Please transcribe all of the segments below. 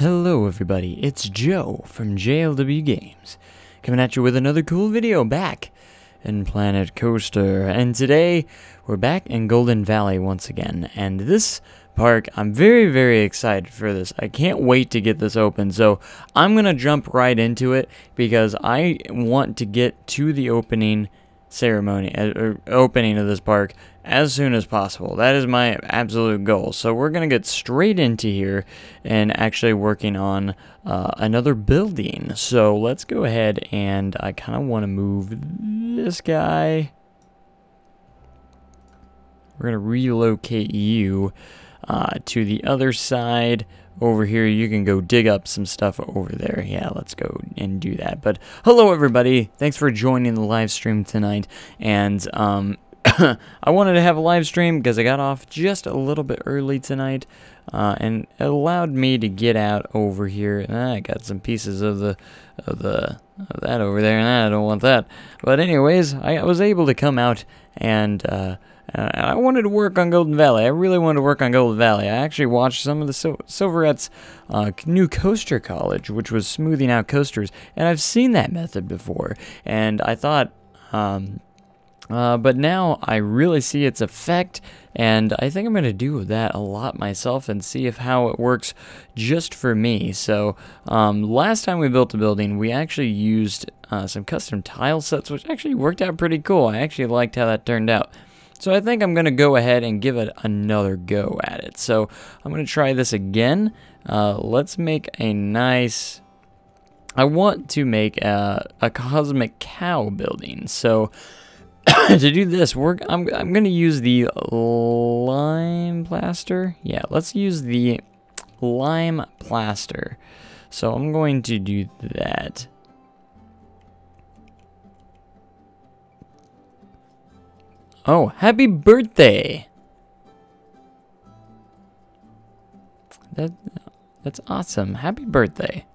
Hello everybody, it's Joe from JLW Games, coming at you with another cool video back in Planet Coaster. And today, we're back in Golden Valley once again, and this park, I'm very excited for this. I can't wait to get this open, so I'm gonna jump right into it, because I want to get to the opening ceremony, or opening of this park as soon as possible. That is my absolute goal. So we're gonna get straight into here and actually working on another building. So let's go ahead, and I kind of want to move this guy. We're gonna relocate you to the other side. Over here, you can go dig up some stuff over there. Yeah, let's go and do that. But hello everybody, thanks for joining the live stream tonight. And I wanted to have a live stream because I got off just a little bit early tonight, and it allowed me to get out over here. I got some pieces of that over there, and I don't want that. But anyways, I was able to come out, and I wanted to work on Golden Valley. I really wanted to work on Golden Valley. I actually watched some of the Silverette's new coaster college, which was smoothing out coasters, and I've seen that method before, and I thought, but now I really see its effect, and I think I'm going to do that a lot myself and see how it works just for me. So last time we built a building, we actually used some custom tile sets, which actually worked out pretty cool. I actually liked how that turned out. So I think I'm going to go ahead and give it another go at it. So I'm going to try this again. Let's make a nice... I want to make a Cosmic Cow building. So to do this, I'm going to use the lime plaster. Yeah, let's use the lime plaster. So I'm going to do that. Oh, happy birthday! That's awesome. Happy birthday.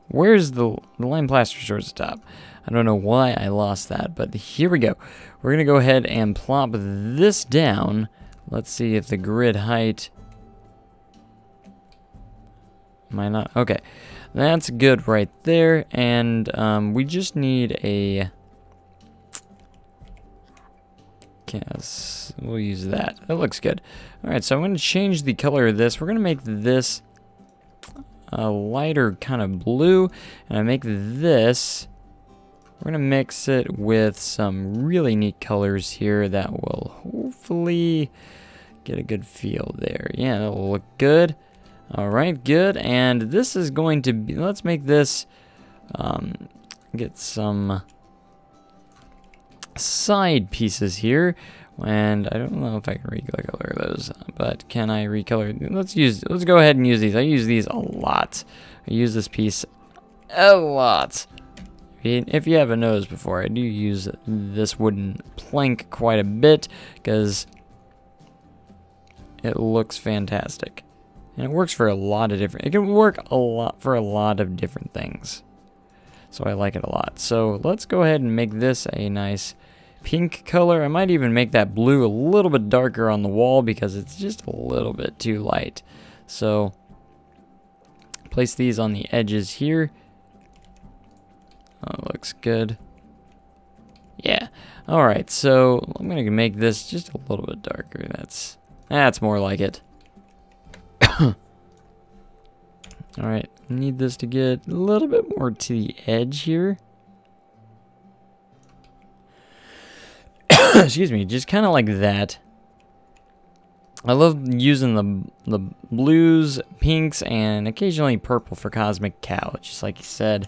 Where's the lime plaster towards the top? I don't know why I lost that, but here we go. We're going to go ahead and plop this down. Let's see if the grid height... Am I not? Okay. That's good right there. And we just need a... Yes, we'll use that. That looks good. Alright, so I'm going to change the color of this. We're going to make this a lighter kind of blue. And I make this... We're going to mix it with some really neat colors here that will hopefully get a good feel there. Yeah, that'll look good. Alright, good. And this is going to be... Let's make this... get some... side pieces here, and I don't know if I can recolor those, but can I recolor? Let's go ahead and use these. I use these a lot. I use this piece a lot. If you haven't noticed before, I do use this wooden plank quite a bit because it looks fantastic, and it works for a lot of different. It can work a lot for a lot of different things, so I like it a lot. So let's go ahead and make this a nice pink color. I might even make that blue a little bit darker on the wall because it's just a little bit too light. So place these on the edges here. Oh, looks good. Yeah. Alright, so I'm going to make this just a little bit darker. That's more like it. Alright, need this to get a little bit more to the edge here. Excuse me, just kind of like that. I love using the blues, pinks, and occasionally purple for Cosmic Cow, just like you said,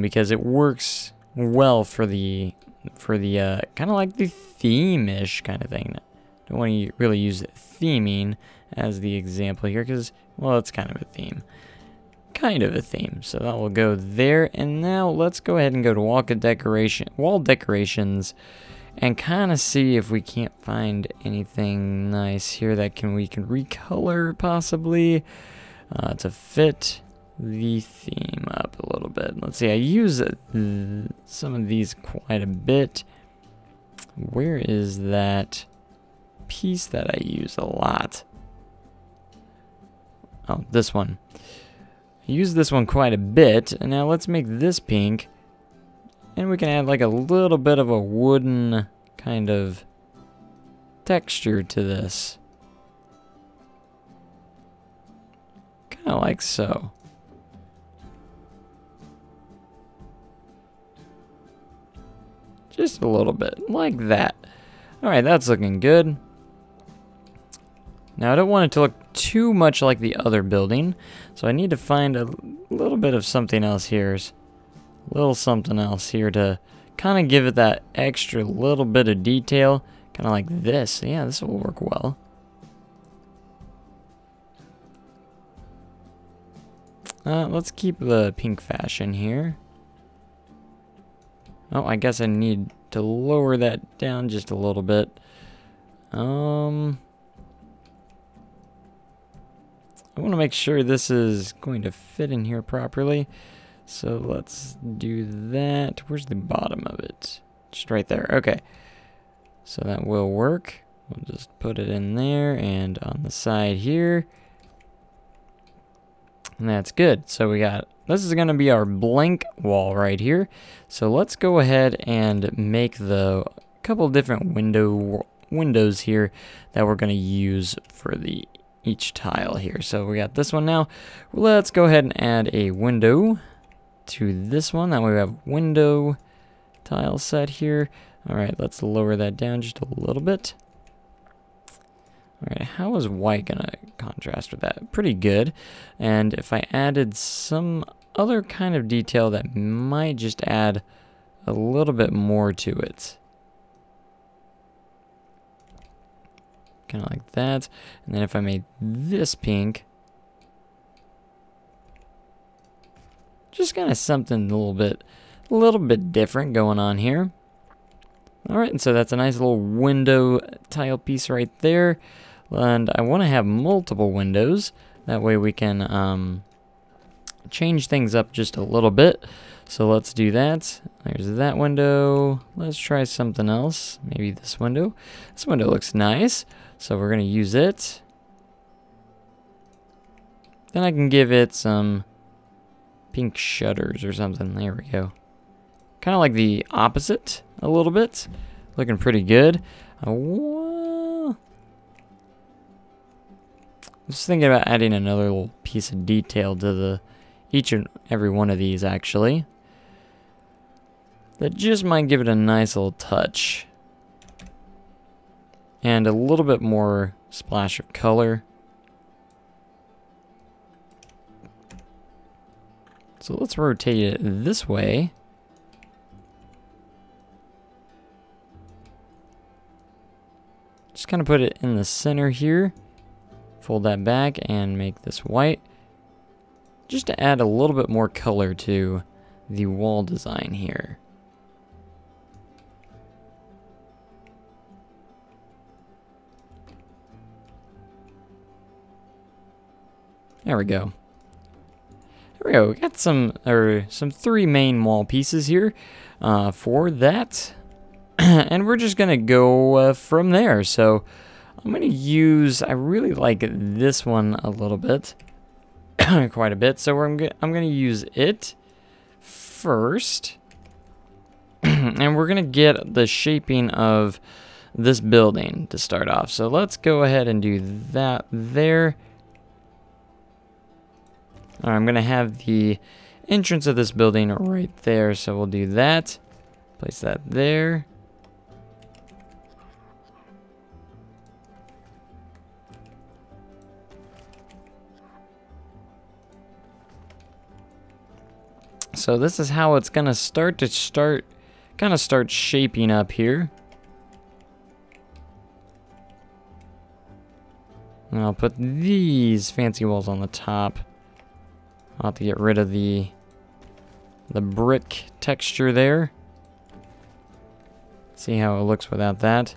because it works well for the kind of like the theme-ish kind of thing. Don't want to really use theming as the example here, because, well, it's kind of a theme. So that will go there. And now let's go ahead and go to wall decorations, and kind of see if we can't find anything nice here that we can recolor possibly to fit the theme up a little bit. Let's see, I use some of these quite a bit. Where is that piece that I use a lot? Oh, this one. I use this one quite a bit. And now let's make this pink. And we can add like a little bit of a wooden kind of texture to this. Kind of like so. Just a little bit, like that. Alright, that's looking good. Now I don't want it to look too much like the other building, so I need to find a little bit of something else here. A little something else here to kind of give it that extra little bit of detail. Kind of like this. Yeah, this will work well. Let's keep the pink fashion here. Oh, I guess I need to lower that down just a little bit. I want to make sure this is going to fit in here properly. So let's do that. Where's the bottom of it? Just right there. Okay. So that will work. We'll just put it in there and on the side here. And that's good. So we got, this is going to be our blank wall right here. So let's go ahead and make the couple different windows here that we're going to use for each tile here. So we got this one now. Let's go ahead and add a window to this one. That way we have window tile set here. All right, let's lower that down just a little bit. All right, how is white gonna contrast with that? Pretty good. And if I added some other kind of detail that might just add a little bit more to it. Kind of like that. And then if I made this pink, just kind of something a little bit different going on here. All right, and so that's a nice little window tile piece right there. And I want to have multiple windows. That way we can change things up just a little bit. So let's do that. There's that window. Let's try something else. Maybe this window. This window looks nice. So we're going to use it. Then I can give it some pink shutters or something. There we go. Kind of like the opposite a little bit. Looking pretty good. I was thinking about adding another little piece of detail to each and every one of these actually. That just might give it a nice little touch. And a little bit more splash of color. So let's rotate it this way. Just kind of put it in the center here. Fold that back and make this white. Just to add a little bit more color to the wall design here. There we go. There we go. We got some three main wall pieces here for that. And we're just going to go from there. So I'm going to use, I really like this one a little bit. Quite a bit. So I'm going to use it first. And we're going to get the shaping of this building to start off. So let's go ahead and do that there. All right, I'm going to have the entrance of this building right there. So we'll do that. Place that there. So this is how it's gonna start shaping up here. And I'll put these fancy walls on the top. I'll have to get rid of the brick texture there. See how it looks without that.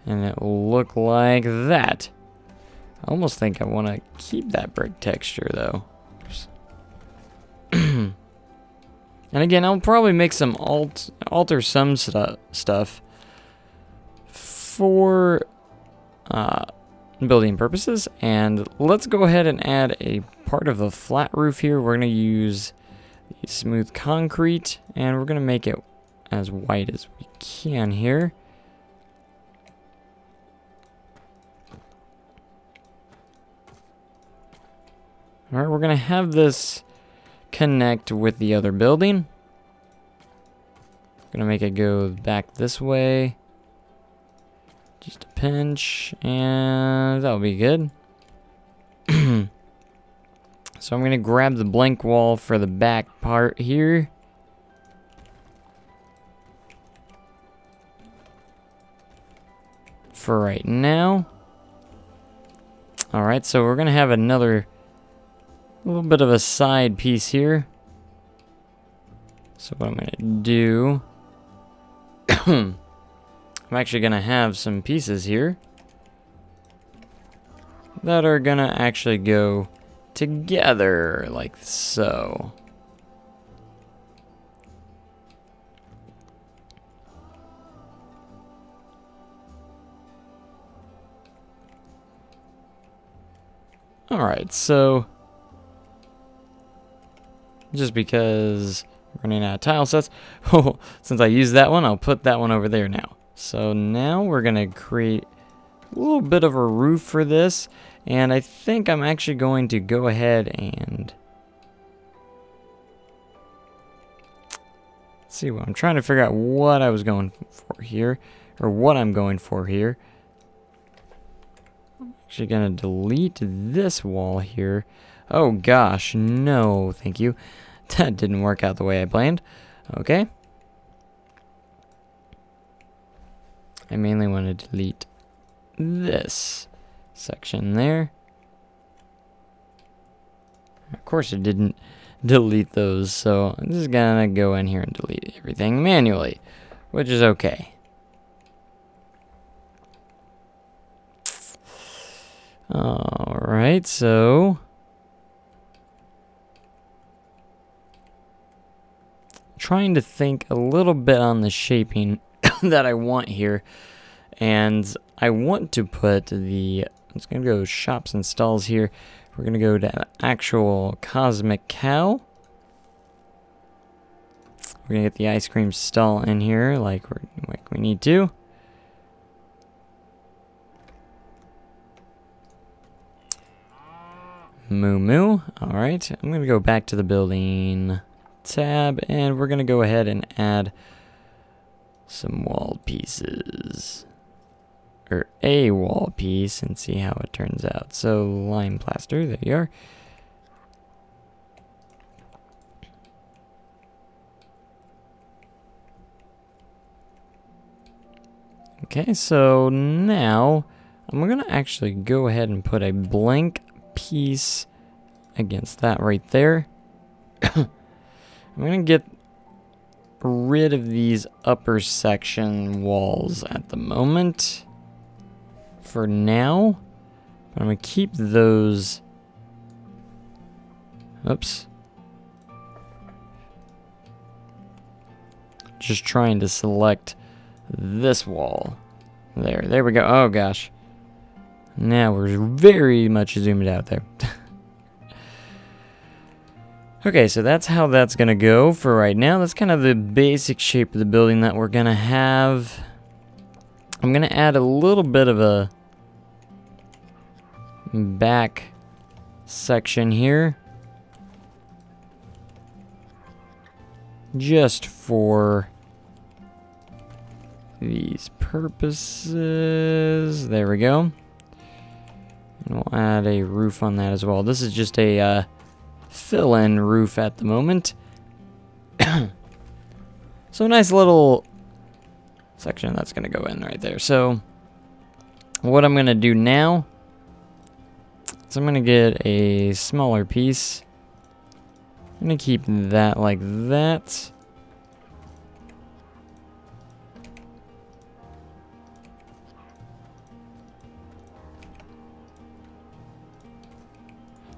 And it will look like that. I almost think I want to keep that brick texture though. And again, I'll probably make some alter some stuff for building purposes. And let's go ahead and add a part of the flat roof here. We're going to use the smooth concrete, and we're going to make it as white as we can here. Alright, we're going to have this connect with the other building. Going to make it go back this way. Just a pinch, and that'll be good. So I'm going to grab the blank wall for the back part here. For right now. Alright, so we're going to have another little bit of a side piece here. So what I'm going to do, I'm actually going to have some pieces here that are going to actually go together like so. Alright, so just because I'm running out of tile sets, since I used that one, I'll put that one over there now. So now we're going to create a little bit of a roof for this, and I think I'm actually going to go ahead and see what I'm trying to figure out what I was going for here, or what I'm going for here. I'm actually going to delete this wall here. Oh gosh, no, thank you. That didn't work out the way I planned. Okay. I mainly want to delete this section there. Of course it didn't delete those, so I'm just gonna go in here and delete everything manually, which is okay. Alright, so trying to think a little bit on the shaping that I want here, and I want to put the, I'm just gonna go shops and stalls here. We're gonna go to actual Cosmic Cow. We're gonna get the ice cream stall in here like we need to. Moo Moo. Alright, I'm gonna go back to the building tab, and we're gonna go ahead and add some wall pieces, or a wall piece, and see how it turns out. So lime plaster, there you are. Okay, so now I'm gonna actually go ahead and put a blank piece against that right there. I'm gonna get rid of these upper section walls at the moment for now, but I'm gonna keep those. Oops. Just trying to select this wall. There we go. Oh gosh. Now we're very much zoomed out there. Okay, so that's how that's gonna go for right now. That's kind of the basic shape of the building that we're gonna have. I'm gonna add a little bit of a back section here, just for these purposes. There we go. And we'll add a roof on that as well. This is just a fill-in roof at the moment. So a nice little section that's going to go in right there. So what I'm going to do now is I'm going to get a smaller piece. I'm going to keep that like that.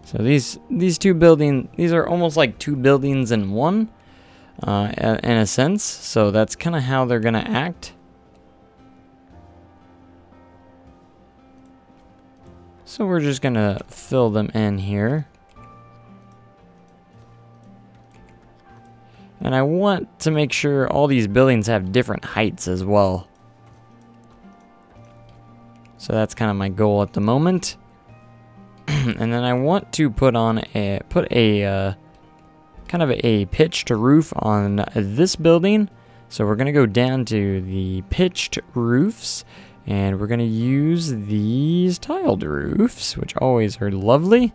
So these two buildings, these are almost like two buildings in one, in a sense. So that's kind of how they're gonna act. So we're just gonna fill them in here. And I want to make sure all these buildings have different heights as well. So that's kind of my goal at the moment. And then I want to put a kind of a pitched roof on this building. So we're gonna go down to the pitched roofs, and we're gonna use these tiled roofs, which always are lovely.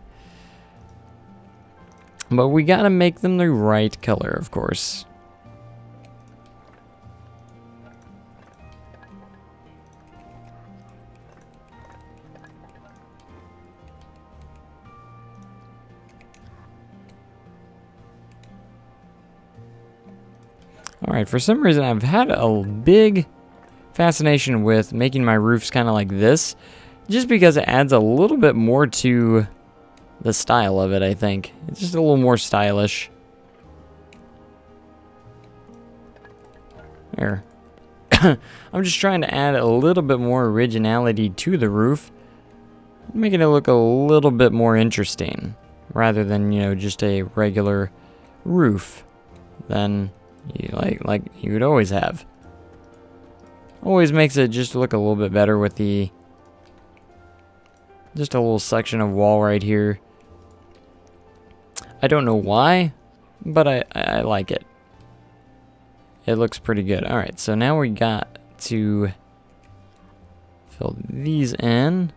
But we gotta make them the right color, of course. Alright, for some reason I've had a big fascination with making my roofs kind of like this, just because it adds a little bit more to the style of it, I think. It's just a little more stylish. There. I'm just trying to add a little bit more originality to the roof, making it look a little bit more interesting, rather than, you know, just a regular roof than you like you would always have. Always makes it just look a little bit better with the just a little section of wall right here. I don't know why, but I like it. It looks pretty good. Alright, so now we got to fill these in.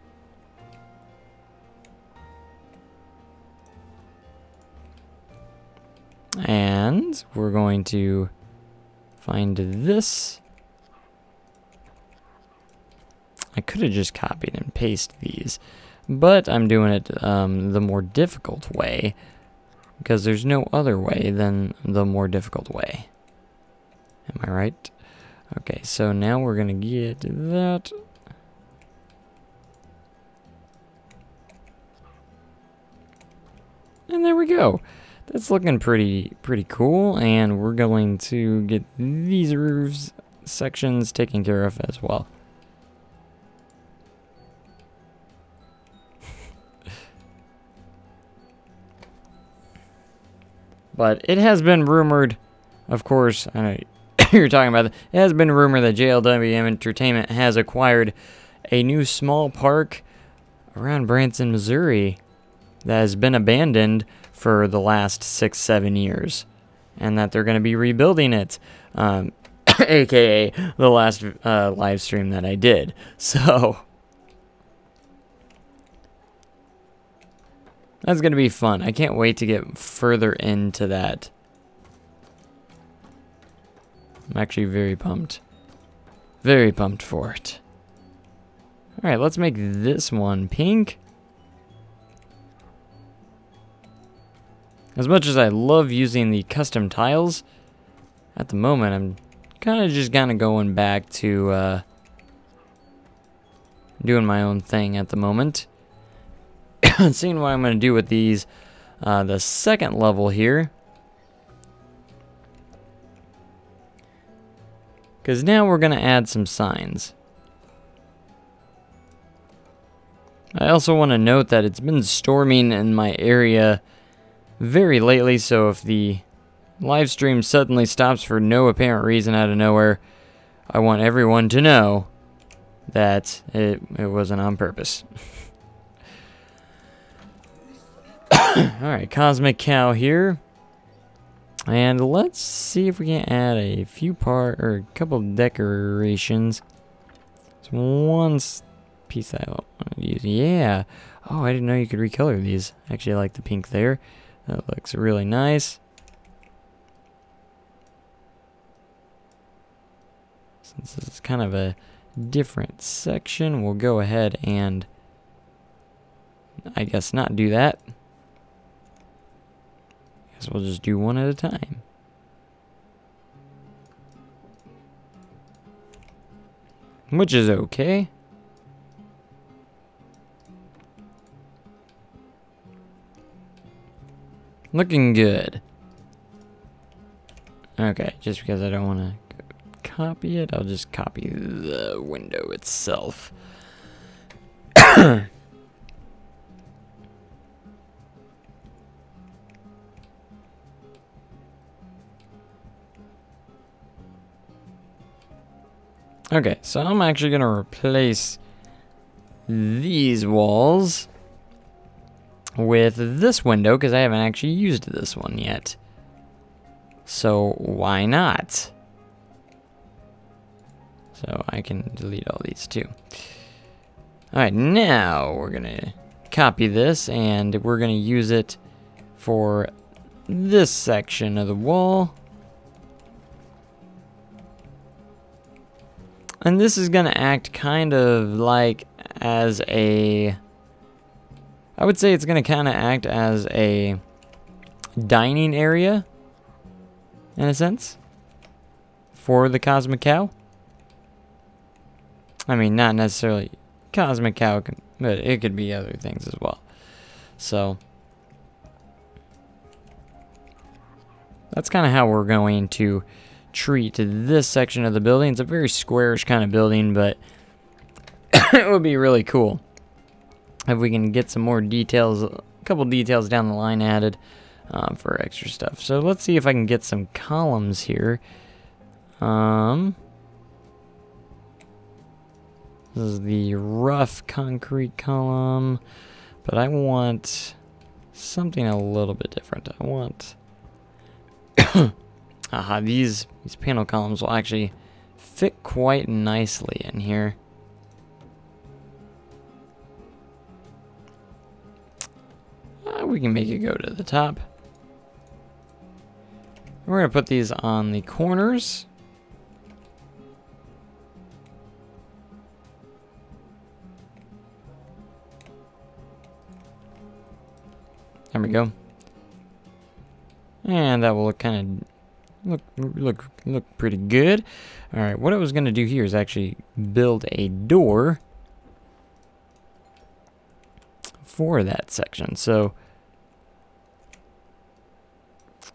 And we're going to find this. I could have just copied and pasted these, but I'm doing it the more difficult way, because there's no other way than the more difficult way. Am I right? Okay, so now we're gonna get that. And there we go. That's looking pretty cool, and we're going to get these roofs sections taken care of as well. But it has been rumored, of course, I know you're talking about it. It has been rumored that JLWM Entertainment has acquired a new small park around Branson, Missouri that has been abandoned for the last 6-7 years, and that they're going to be rebuilding it, aka the last live stream that I did. So that's going to be fun. I can't wait to get further into that. I'm actually very pumped. Very pumped for it. Alright, let's make this one pink. As much as I love using the custom tiles, at the moment I'm kind of going back to doing my own thing at the moment. Seeing what I'm going to do with these, the second level here. Because now we're going to add some signs. I also want to note that it's been storming in my area very lately, so if the live stream suddenly stops for no apparent reason out of nowhere, I want everyone to know that it wasn't on purpose. Alright, Cosmic Cow here. And let's see if we can add a a couple decorations. There's one piece that I want to use. Yeah. Oh, I didn't know you could recolor these. Actually, I like the pink there. That looks really nice. Since this is kind of a different section, we'll go ahead and I guess not do that. Guess we'll just do one at a time. Which is okay. Looking good. Okay, just because I don't want to copy it, I'll just copy the window itself. Okay, so I'm actually going to replace these walls with this window because I haven't actually used this one yet. So why not? So I can delete all these too. Alright, now we're going to copy this and we're going to use it for this section of the wall. And this is going to act kind of like as a... I would say it's going to kind of act as a dining area, in a sense, for the Cosmic Cow. I mean, not necessarily Cosmic Cow, but it could be other things as well. So, that's kind of how we're going to treat this section of the building. It's a very squarish kind of building, but it would be really cool if we can get some more details, a couple details down the line added for extra stuff. So let's see if I can get some columns here. This is the rough concrete column, but I want something a little bit different. I want these panel columns will actually fit quite nicely in here. We can make it go to the top. We're going to put these on the corners. There we go. And that will look kind of look pretty good. All right, what I was going to do here is actually build a door for that section. So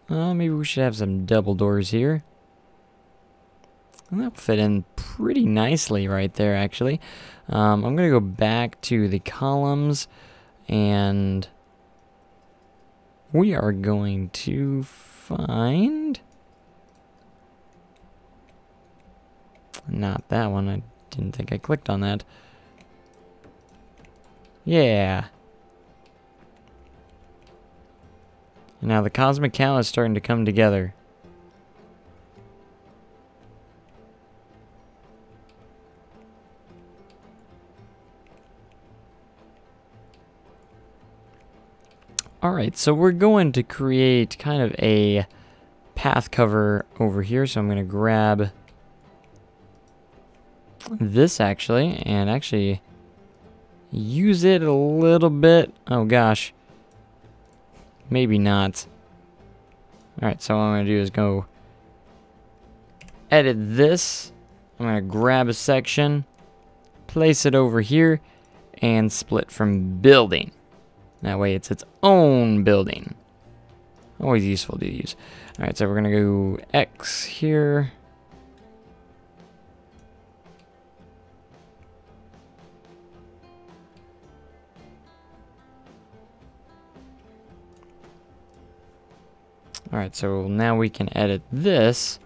maybe we should have some double doors here. And that'll fit in pretty nicely right there, actually. I'm going to go back to the columns, and we are going to find... Not that one. I didn't think I clicked on that. Yeah. Now the Cosmic Cow is starting to come together. Alright, so we're going to create kind of a path cover over here. So I'm going to grab this actually, and actually use it a little bit. Oh gosh. Maybe not. Alright, so what I'm going to do is go edit this. I'm going to grab a section, place it over here, and split from building. That way it's its own building. Always useful to use. Alright, so we're going to go X here. Alright, so now we can edit this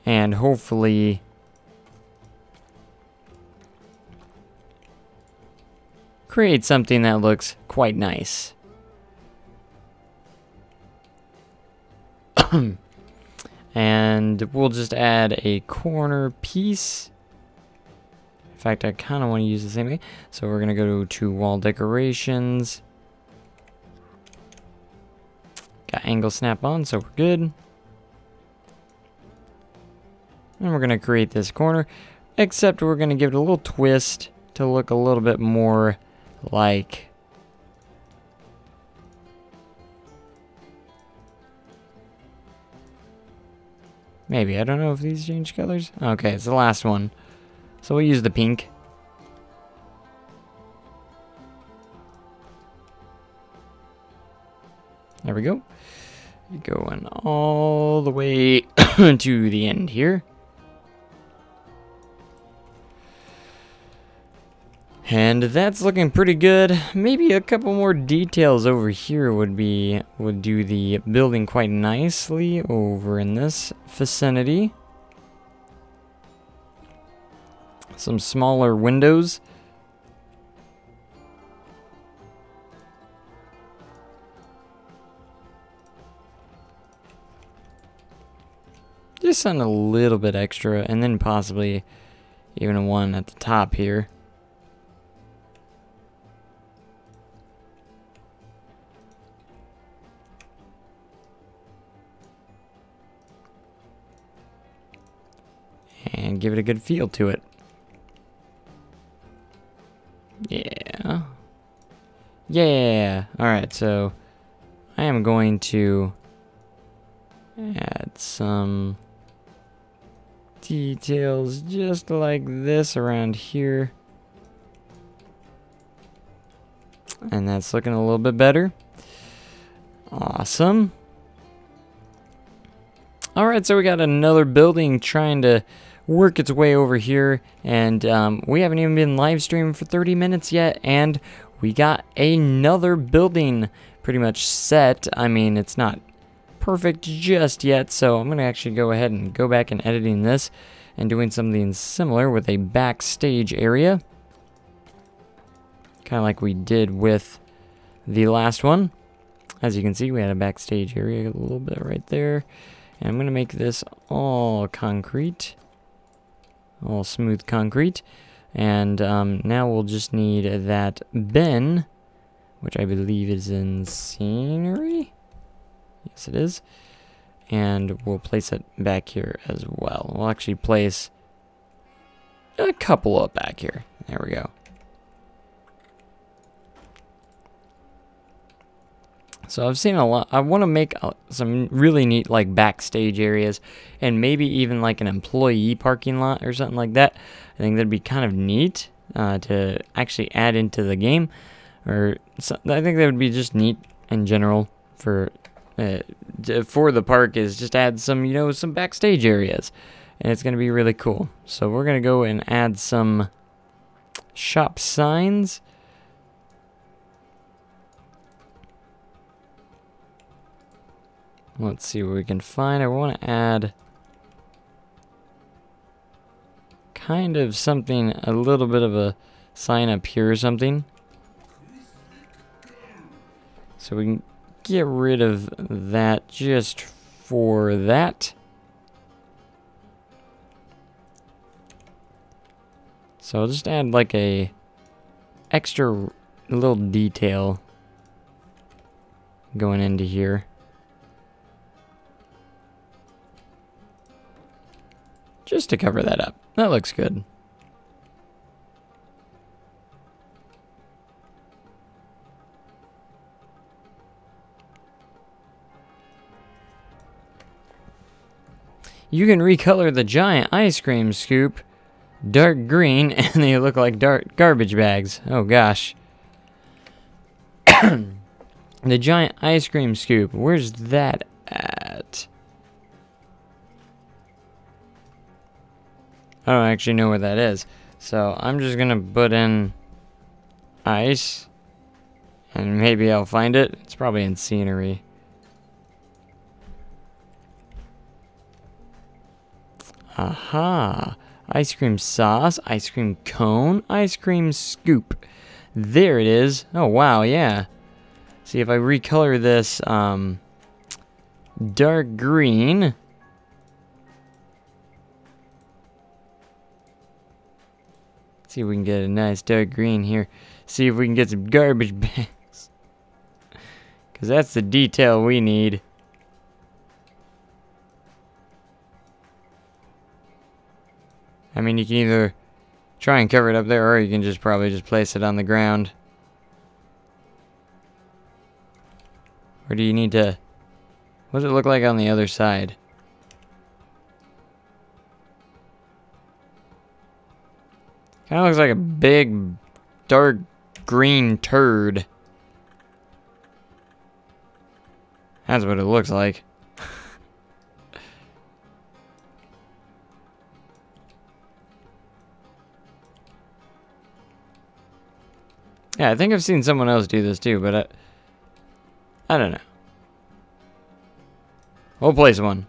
and hopefully create something that looks quite nice. And we'll just add a corner piece. In fact, I kind of want to use the same thing. So we're going to go to wall decorations. Got angle snap on, so we're good. And we're going to create this corner, except we're going to give it a little twist to look a little bit more like maybe, I don't know if these change colors. Okay, it's the last one. So we'll use the pink. There we go. Going all the way to the end here. And that's looking pretty good. Maybe a couple more details over here would do the building quite nicely over in this vicinity. some smaller windows. Just on a little bit extra, and then possibly even one at the top here. And give it a good feel to it. Yeah. Yeah. Alright, so I am going to add some details just like this around here. And that's looking a little bit better. Awesome. Alright, so we got another building trying to work its way over here, and we haven't even been live streaming for 30 minutes yet, and we got another building pretty much set. I mean, it's not perfect just yet, so I'm going to actually go ahead and go back and editing this and doing something similar with a backstage area. Kind of like we did with the last one. As you can see, we had a backstage area a little bit right there. And I'm going to make this all concrete. All smooth concrete. And now we'll just need that bin, which I believe is in scenery. Yes, it is. And we'll place it back here as well. We'll actually place a couple up back here. There we go. So I've seen a lot. I want to make some really neat like backstage areas, and maybe even like an employee parking lot or something like that. I think that'd be kind of neat to actually add into the game, or I think that would be just neat in general for the park, is just add some, you know, some backstage areas, and it's gonna be really cool. So we're gonna go and add some shop signs. Let's see what we can find. I want to add kind of something, a little bit of a sign up here or something. So we can get rid of that just for that. So I'll just add like a extra little detail going into here. Just to cover that up. That looks good. You can recolor the giant ice cream scoop dark green, and they look like dark garbage bags. Oh gosh. The giant ice cream scoop. Where's that at? I don't actually know where that is. So I'm just gonna put in ice, and maybe I'll find it. It's probably in scenery. Aha. Ice cream sauce, ice cream cone, ice cream scoop. There it is. Oh wow, yeah. See, if I recolor this dark green. See if we can get a nice dark green here. See if we can get some garbage bags. Because that's the detail we need. I mean, you can either try and cover it up there, or you can just probably just place it on the ground. Or do you need to... What does it look like on the other side? Kind of looks like a big, dark green turd. That's what it looks like. Yeah, I think I've seen someone else do this too, but I don't know. We'll place one.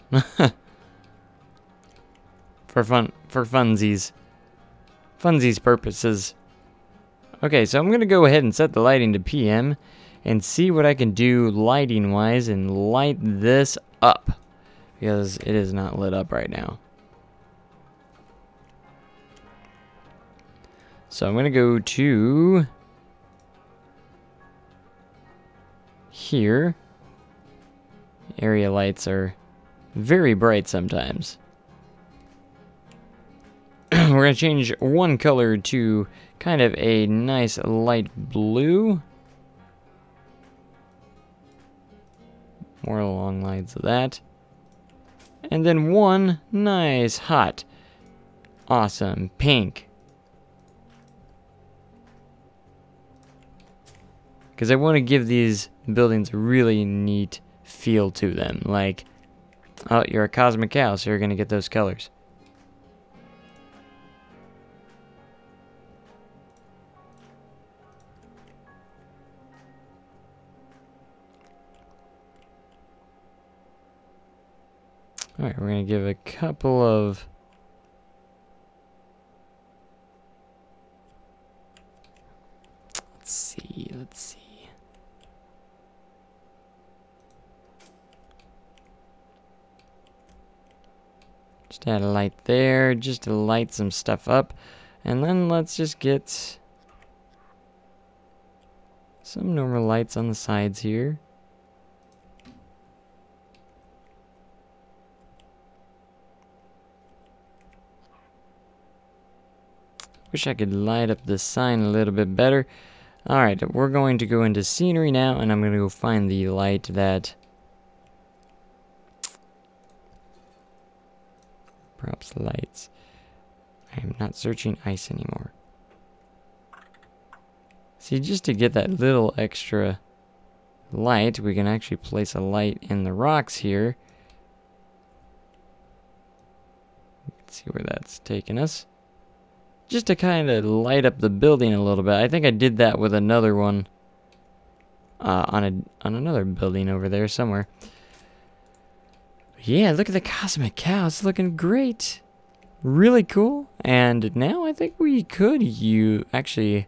For funsies. funsies purposes. Okay, so I'm going to go ahead and set the lighting to PM and see what I can do lighting-wise and light this up, because it is not lit up right now. So I'm going to go to here. Area lights are very bright sometimes. We're going to change one color to kind of a nice light blue. More along lines of that. And then one nice, hot, awesome pink. Because I want to give these buildings a really neat feel to them. Like, oh, you're a cosmic cow, so you're going to get those colors. Alright, we're going to give a couple of... Let's see. Just add a light there, just to light some stuff up. And then let's just get some normal lights on the sides here. Wish I could light up this sign a little bit better. Alright, we're going to go into scenery now, and I'm going to go find the light that... Props lights. I am not searching ice anymore. See, just to get that little extra light, we can actually place a light in the rocks here. Let's see where that's taking us. Just to kind of light up the building a little bit. I think I did that with another one on another building over there somewhere. Yeah, look at the cosmic cow. It's looking great. Really cool. And now I think we could actually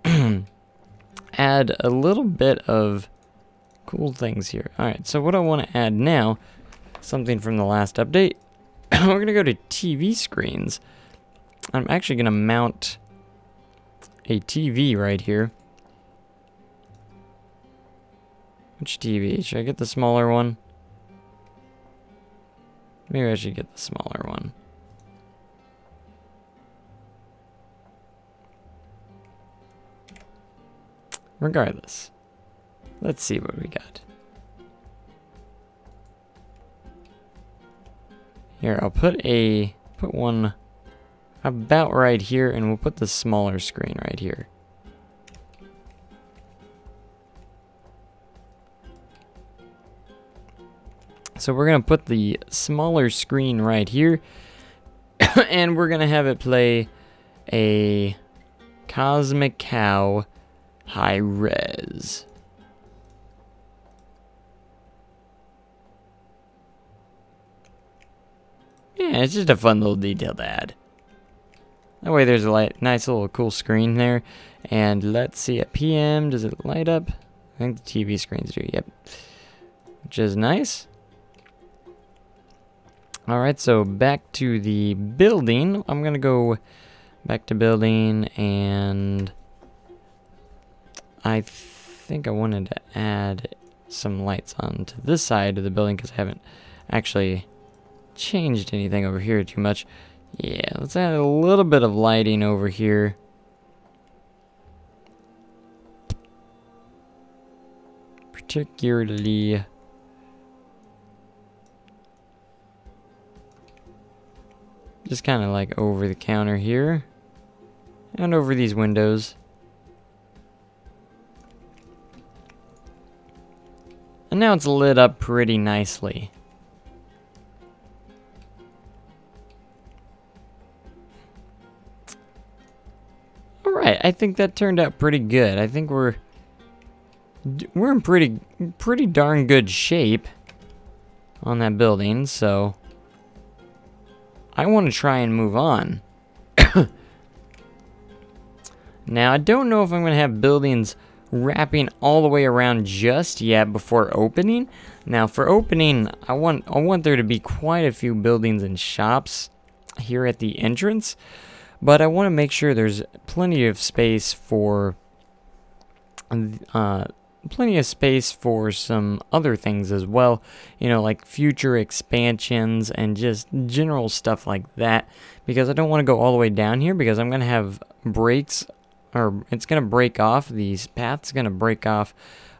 add a little bit of cool things here. Alright, so what I want to add now, something from the last update. We're going to go to TV screens. I'm actually going to mount a TV right here. Which TV? Should I get the smaller one? Maybe I should get the smaller one. Regardless, let's see what we got. Here, I'll put one about right here, and we'll put the smaller screen right here. So we're going to put the smaller screen right here, and we're going to have it play a Cosmic Cow high res. Yeah, it's just a fun little detail to add. That way there's a nice little cool screen there. And let's see, at PM, does it light up? I think the TV screens do, yep. Which is nice. Alright, so back to the building. I'm going to go back to building, and I think I wanted to add some lights onto this side of the building because I haven't actually changed anything over here too much. Yeah, let's add a little bit of lighting over here. Particularly just kind of like over the counter here and over these windows. And now it's lit up pretty nicely. Alright, I think that turned out pretty good. I think we're in pretty darn good shape on that building, so I want to try and move on. Now, I don't know if I'm going to have buildings wrapping all the way around just yet before opening. Now, for opening, I want there to be quite a few buildings and shops here at the entrance, but I want to make sure there's plenty of space for some other things as well, you know, like future expansions and just general stuff like that, because I don't want to go all the way down here, because I'm going to have breaks, or it's going to break off, these paths going to break off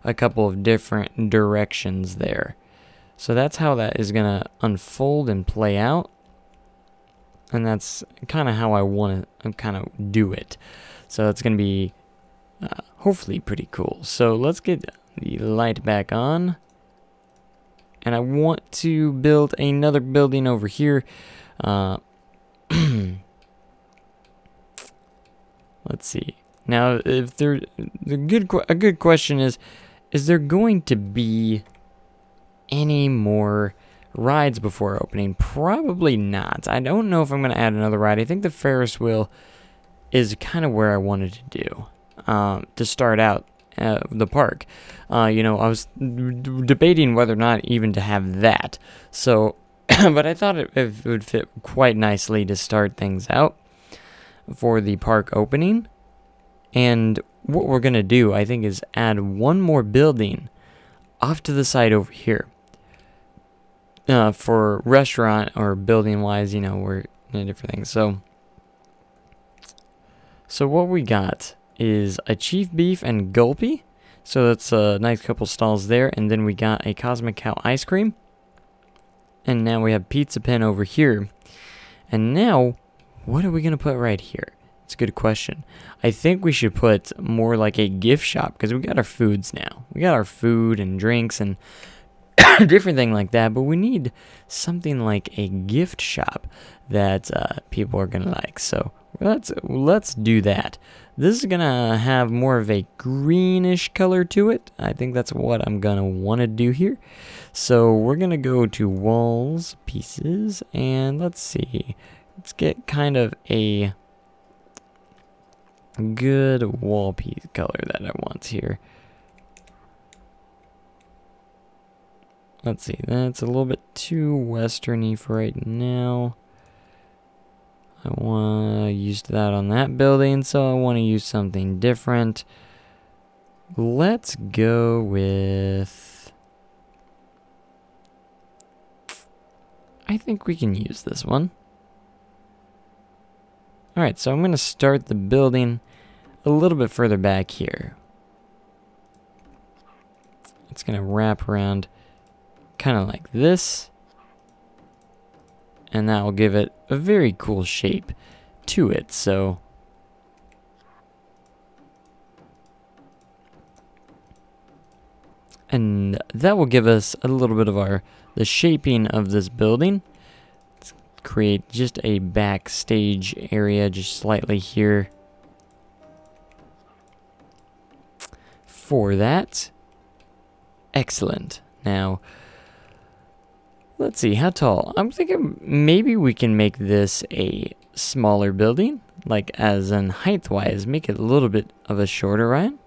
a couple of different directions there. So that's how that is going to unfold and play out, and that's kind of how I want to kind of do it. So it's going to be hopefully pretty cool. So let's get the light back on. And I want to build another building over here. Let's see. Now, if a good question is there going to be any more rides before opening? Probably not. I don't know if I'm going to add another ride. I think the Ferris wheel is kind of where I wanted to do. To start out the park. You know, I was debating whether or not even to have that. So, but I thought it would fit quite nicely to start things out for the park opening. And what we're going to do, I think, is add one more building off to the side over here. For restaurant or building wise, you know, we're in different things. So what we got is a Chief Beef and Gulpy. So that's a nice couple stalls there. And then we got a Cosmic Cow ice cream. And now we have Pizza Pen over here. And now, what are we going to put right here? It's a good question. I think we should put more like a gift shop, because we got our foods now. We got our food and drinks and different thing like that. But we need something like a gift shop that people are going to like. So let's do that. This is gonna have more of a greenish color to it. I think that's what I'm gonna want to do here. So we're gonna go to walls, pieces, and let's see. Let's get kind of a good wall piece color that I want here. Let's see, that's a little bit too westerny for right now. I want to use that on that building, so I want to use something different. Let's go with... I think we can use this one. Alright, so I'm going to start the building a little bit further back here. It's going to wrap around kind of like this. And that will give it a very cool shape to it. So and that will give us a little bit of the shaping of this building. Let's create just a backstage area just slightly here for that. Excellent. Now, let's see, how tall? I'm thinking maybe we can make this a smaller building, like as in height-wise, make it a little bit of a shorter run.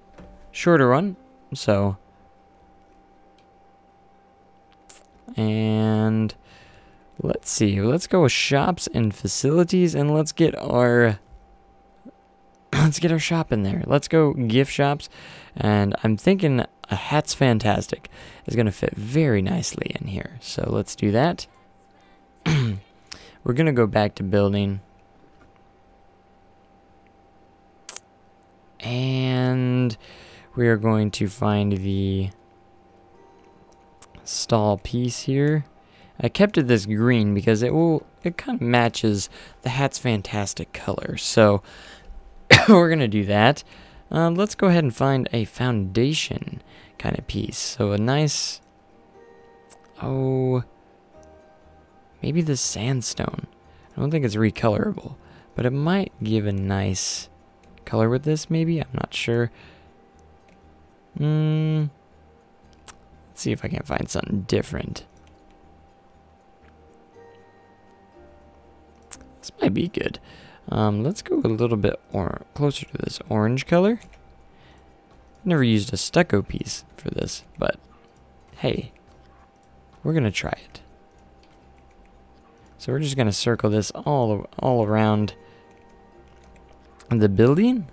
So, and let's see, let's go with shops and facilities, and let's get our shop in there. Let's go gift shops, and I'm thinking a Hat's Fantastic is going to fit very nicely in here. So let's do that. We're going to go back to building. And we are going to find the stall piece here. I kept it this green because it kind of matches the Hat's Fantastic color. So we're going to do that. Let's go ahead and find a foundation kind of piece. So a nice, maybe the sandstone. I don't think it's recolorable, but it might give a nice color with this, maybe. I'm not sure. Let's see if I can find something different. This might be good. Let's go a little bit closer to this orange color. Never used a stucco piece for this, but hey, we're gonna try it. So we're just gonna circle this all around the building.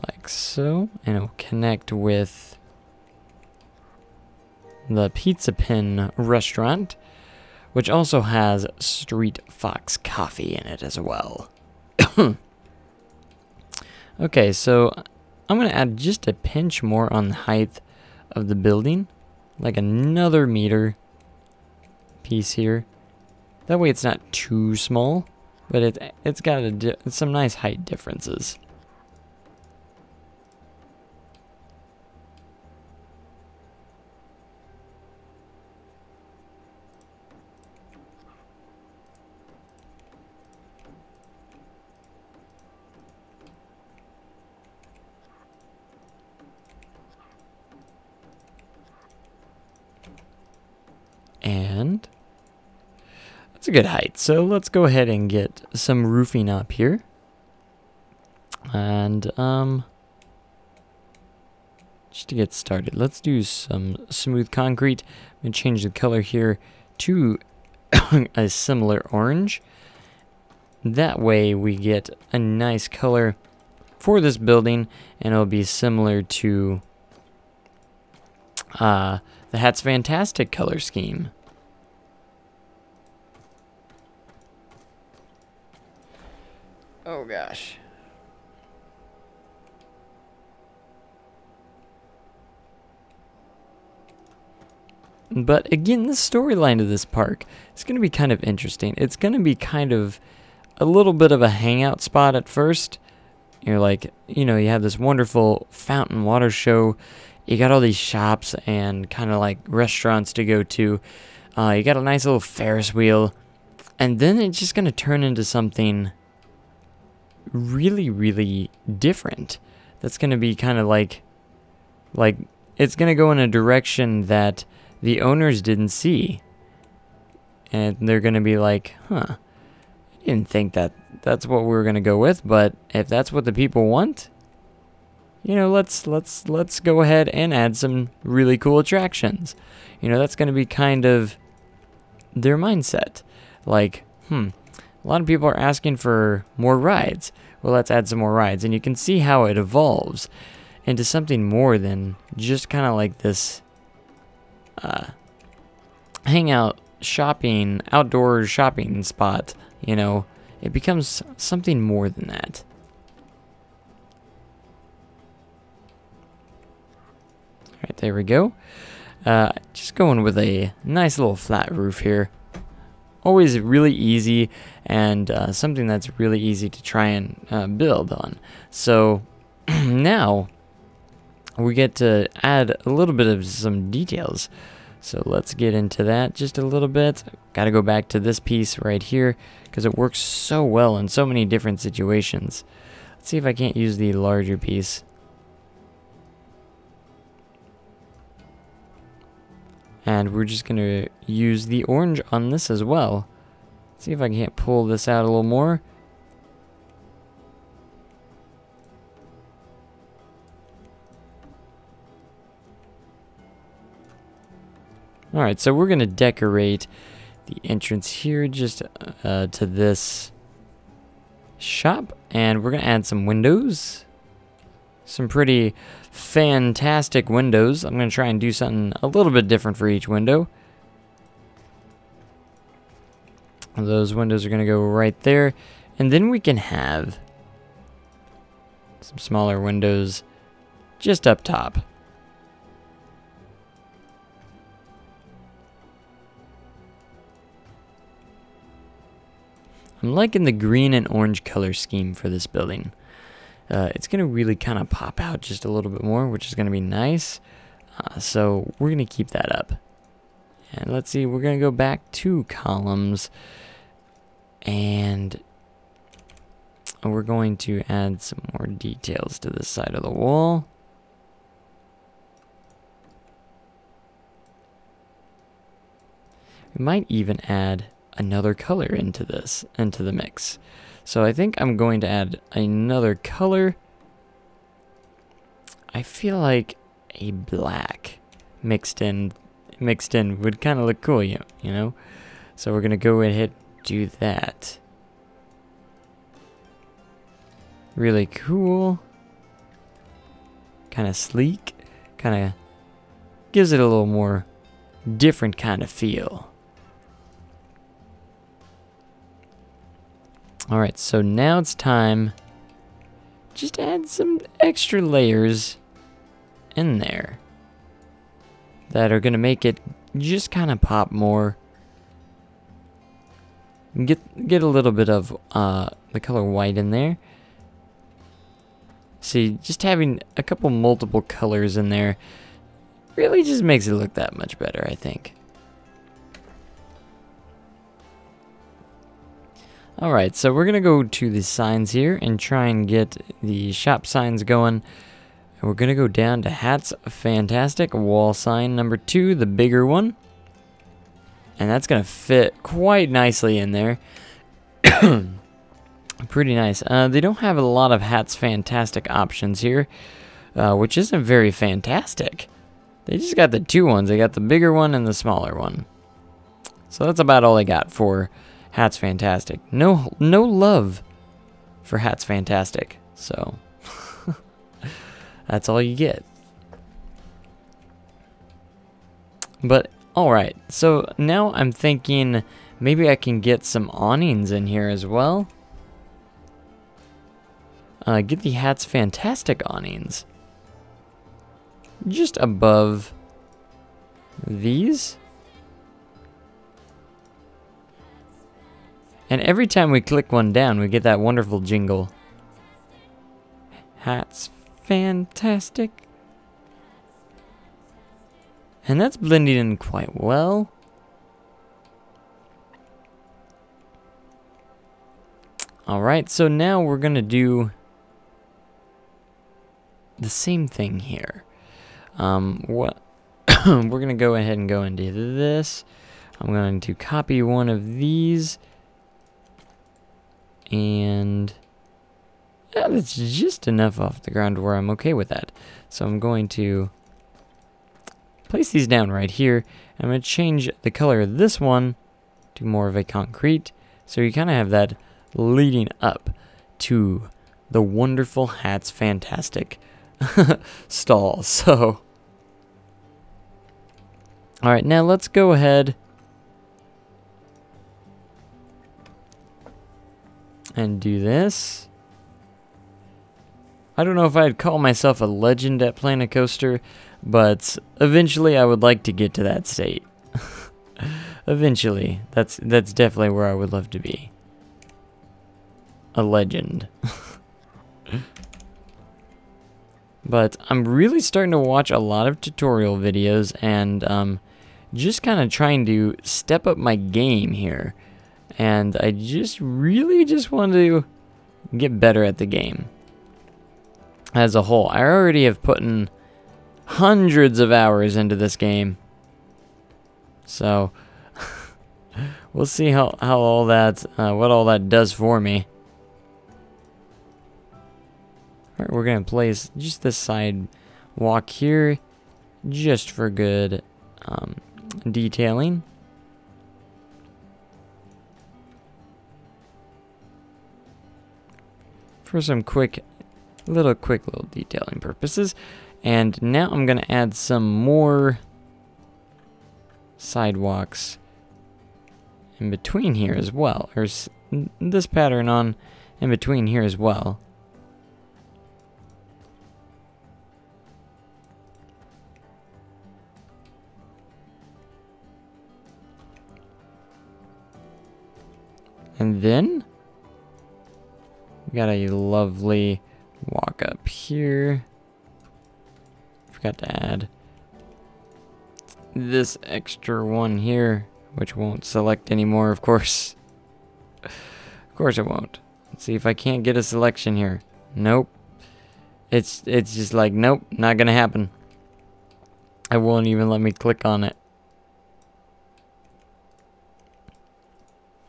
Like so, and it'll connect with the Pizza Pin restaurant, which also has Street Fox coffee in it as well. Okay, so I'm going to add just a pinch more on the height of the building, like another meter piece here. That way it's not too small, but it's got some nice height differences. And that's a good height. So let's go ahead and get some roofing up here. And just to get started, let's do some smooth concrete. I'm going to change the color here to a similar orange. That way we get a nice color for this building, and it'll be similar to the Hats Fantastic color scheme. Oh gosh. But again, the storyline of this park is going to be kind of interesting. It's going to be kind of a little bit of a hangout spot at first. You're like, you know, you have this wonderful fountain water show. You got all these shops and kind of like restaurants to go to. You got a nice little Ferris wheel. And then it's just going to turn into something really, really different. That's going to be kind of like it's going to go in a direction that the owners didn't see. And they're going to be like, huh, I didn't think that's what we were going to go with, but if that's what the people want, you know, let's go ahead and add some really cool attractions. You know, that's going to be kind of their mindset. Like, a lot of people are asking for more rides. Well, let's add some more rides. And you can see how it evolves into something more than just kind of like this hangout shopping, outdoor shopping spot. You know, it becomes something more than that. All right, there we go. Just going with a nice little flat roof here. Always really easy, and something that's really easy to try and build on. So now we get to add a little bit of some details. So let's get into that just a little bit. Got to go back to this piece right here because it works so well in so many different situations. Let's see if I can't use the larger piece. And we're just going to use the orange on this as well. See if I can't pull this out a little more. Alright, so we're going to decorate the entrance here just to this shop. And we're going to add some windows. Some pretty fantastic windows. I'm going to try and do something a little bit different for each window. Those windows are going to go right there. And then we can have some smaller windows just up top. I'm liking the green and orange color scheme for this building. It's going to really kind of pop out just a little bit more, which is going to be nice. So we're going to keep that up. And let's see, we're going to go back 2 columns. And we're going to add some more details to this side of the wall. We might even add another color into the mix. So I think I'm going to add another color. I feel like a black mixed in would kind of look cool, you know? So we're going to go ahead and do that. Really cool. Kind of sleek. Kind of gives it a little more different kind of feel. Alright, so now it's time just to add some extra layers in there that are going to make it just kind of pop more. Get a little bit of the color white in there. See, just having a couple multiple colors in there really just makes it look that much better, I think. Alright, so we're going to go to the signs here and try and get the shop signs going. And we're going to go down to Hats Fantastic, wall sign number 2, the bigger one. And that's going to fit quite nicely in there. Pretty nice. They don't have a lot of Hats Fantastic options here, which isn't very fantastic. They just got the 2 ones. They got the bigger one and the smaller one. So that's about all they got for Hats Fantastic. No love for Hats Fantastic. So that's all you get. But alright, so now I'm thinking maybe I can get some awnings in here as well. Get the Hats Fantastic awnings just above these. And every time we click one down, we get that wonderful jingle. Hats Fantastic. And that's blending in quite well. Alright, so now we're going to do the same thing here. We're going to go ahead and go into this. I'm going to copy one of these. And yeah, that's just enough off the ground where I'm okay with that. So I'm going to place these down right here. I'm going to change the color of this one to more of a concrete. So you kind of have that leading up to the wonderful Hats Fantastic stall. So, alright, now let's go ahead and do this. I don't know if I'd call myself a legend at Planet Coaster, but eventually I would like to get to that state. Eventually, that's definitely where I would love to be. A legend. But I'm really starting to watch a lot of tutorial videos and just kind of trying to step up my game here. And I really want to get better at the game as a whole. I already have put in hundreds of hours into this game. So we'll see how all that, what all that does for me. Alright, we're going to place just this side walk here just for good detailing. For some quick little detailing purposes. And now I'm going to add some more sidewalks in between here as well. Or this pattern on in between here as well. And then we got a lovely walk up here. Forgot to add this extra one here, which won't select anymore, of course. Of course it won't. Let's see if I can't get a selection here. Nope. It's just like, nope, not gonna happen. It won't even let me click on it.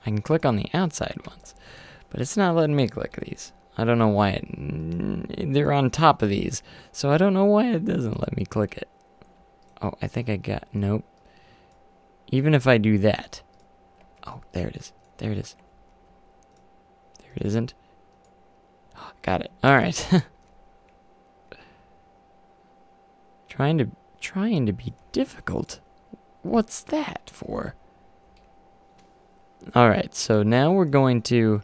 I can click on the outside ones, but it's not letting me click these. I don't know why they're on top of these, so I don't know why it doesn't let me click it. Oh, I think I got, nope. Even if I do that. Oh, there it is. There it is. There it isn't. Oh, got it. All right. Trying to be difficult. What's that for? All right, so now we're going to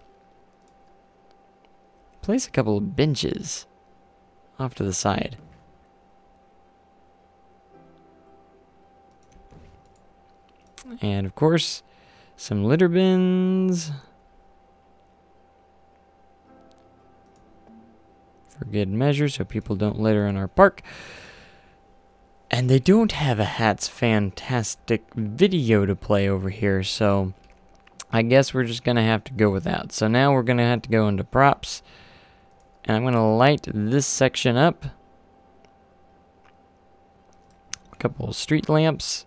place a couple of benches off to the side. And of course, some litter bins for good measure so people don't litter in our park. And they don't have a Hats Fantastic video to play over here, so I guess we're just going to have to go without. So now we're going to have to go into props, and I'm going to light this section up. A couple of street lamps.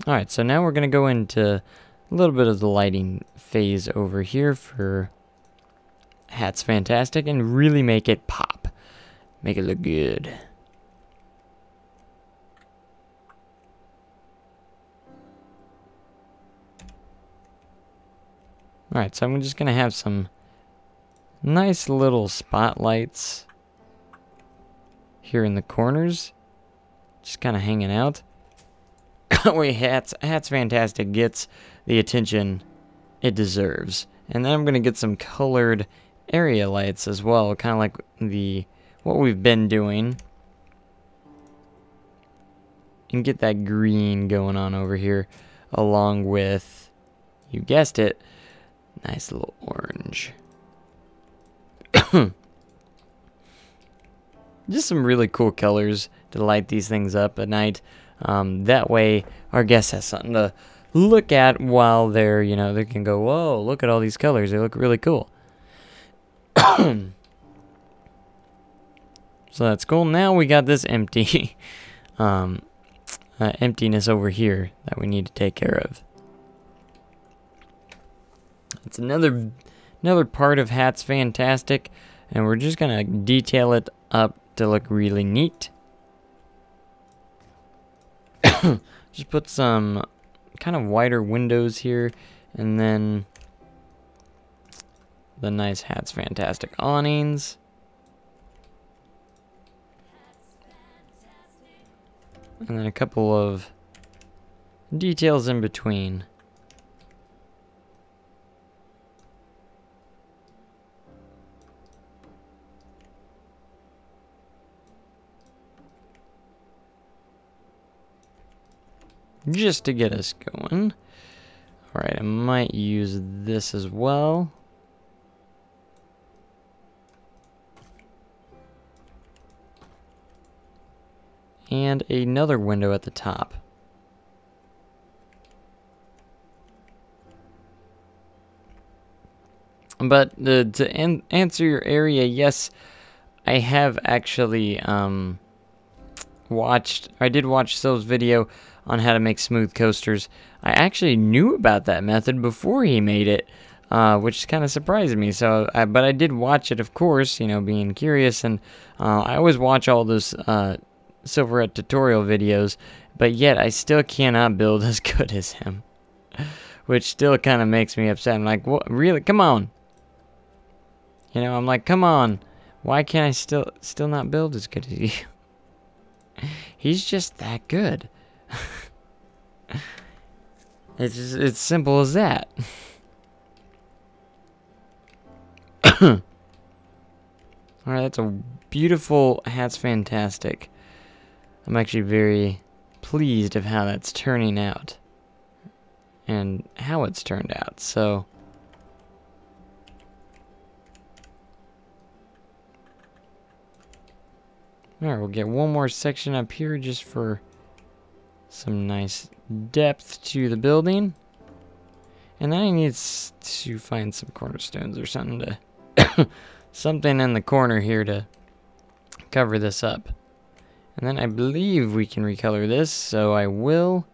Alright, so now we're going to go into a little bit of the lighting phase over here for Hats Fantastic and really make it pop. Make it look good. Alright, so I'm just going to have some nice little spotlights here in the corners. Just kind of hanging out. Wait, Hats Fantastic gets the attention it deserves. And then I'm going to get some colored area lights as well, kind of like what we've been doing. And get that green going on over here, along with, you guessed it, nice little orange. Just some really cool colors to light these things up at night. That way, our guests have something to look at while they're, they can go, whoa, look at all these colors. They look really cool. So that's cool. Now we got this empty emptiness over here that we need to take care of. It's another part of Hats Fantastic, and we're just gonna detail it up to look really neat. Just put some kind of wider windows here, and then the nice Hats Fantastic awnings. And then a couple of details in between. Just to get us going. Alright, I might use this as well. And another window at the top. But to answer your area, yes, I have actually I did watch Sil's video on how to make smooth coasters. I actually knew about that method before he made it, which kind of surprised me. So, but I did watch it, of course, being curious, and I always watch all those Silverette tutorial videos, but yet I still cannot build as good as him, which still kind of makes me upset. I'm like, what? Really? Come on. I'm like, come on. Why can't I still not build as good as you? He's just that good. It's simple as that. Alright, that's a beautiful Hats Fantastic. I'm actually very pleased of how that's turning out. And how it's turned out, so. Alright, we'll get one more section up here just for some nice depth to the building. And then I need to find some cornerstones or something to something in the corner here to cover this up. And then I believe we can recolor this, so I will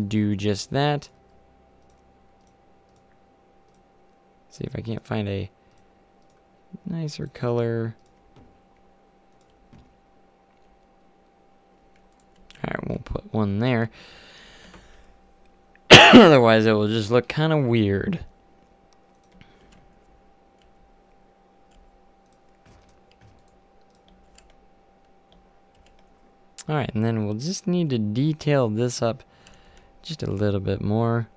do just that. See if I can't find a nicer color. Alright, we'll put one there. Otherwise, it will just look kind of weird. Alright, and then we'll just need to detail this up just a little bit more.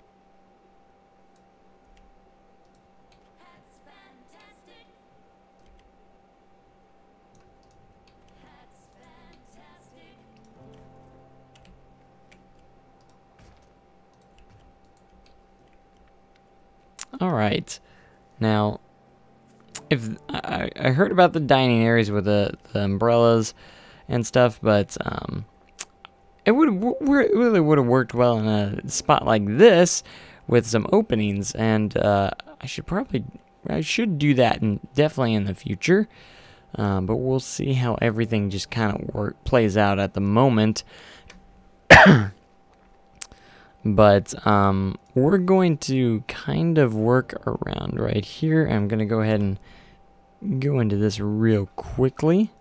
Alright, now, if I heard about the dining areas with the umbrellas and stuff, but it really would have worked well in a spot like this with some openings, and I should do that, definitely in the future. But we'll see how everything just kind of plays out at the moment. But we're going to kind of work around right here. I'm going to go ahead and go into this real quickly.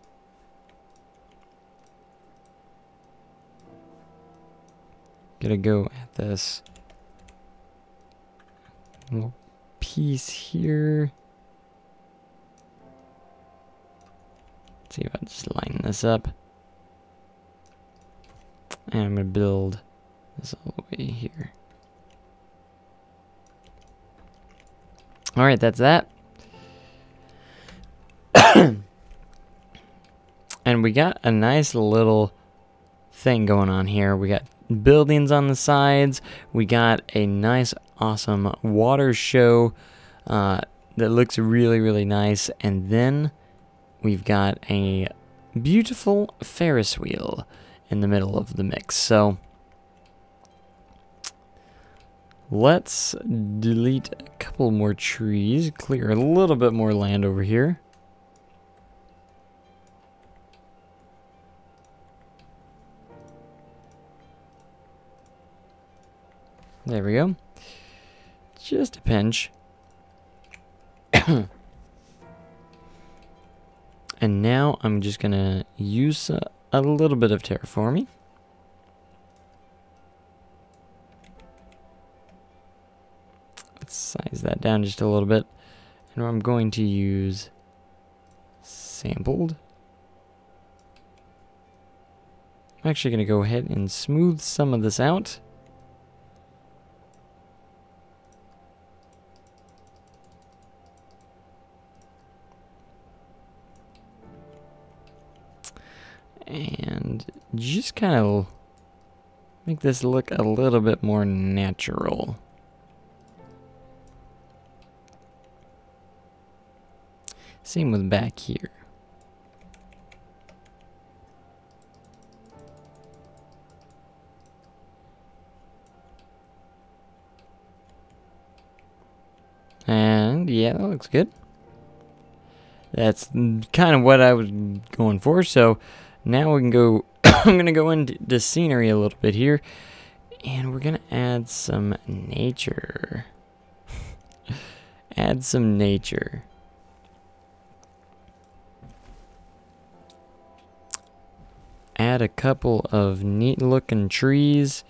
Gonna go at this little piece here. Let's see if I just line this up. And I'm gonna build this all the way here. Alright, that's that. And we got a nice little thing going on here. We got buildings on the sides. We got a nice, awesome water show that looks really, really nice. And then we've got a beautiful Ferris wheel in the middle of the mix. So let's delete a couple more trees, clear a little bit more land over here. There we go. Just a pinch. And now I'm just gonna use a little bit of terraforming. Let's size that down just a little bit. And I'm going to use sampled. I'm actually gonna go ahead and smooth some of this out. And just kind of make this look a little bit more natural. Same with back here. And yeah, that looks good. That's kind of what I was going for. So now we can go, I'm going to go into the scenery a little bit here. And we're going to add some nature. Add some nature. Add a couple of neat looking trees.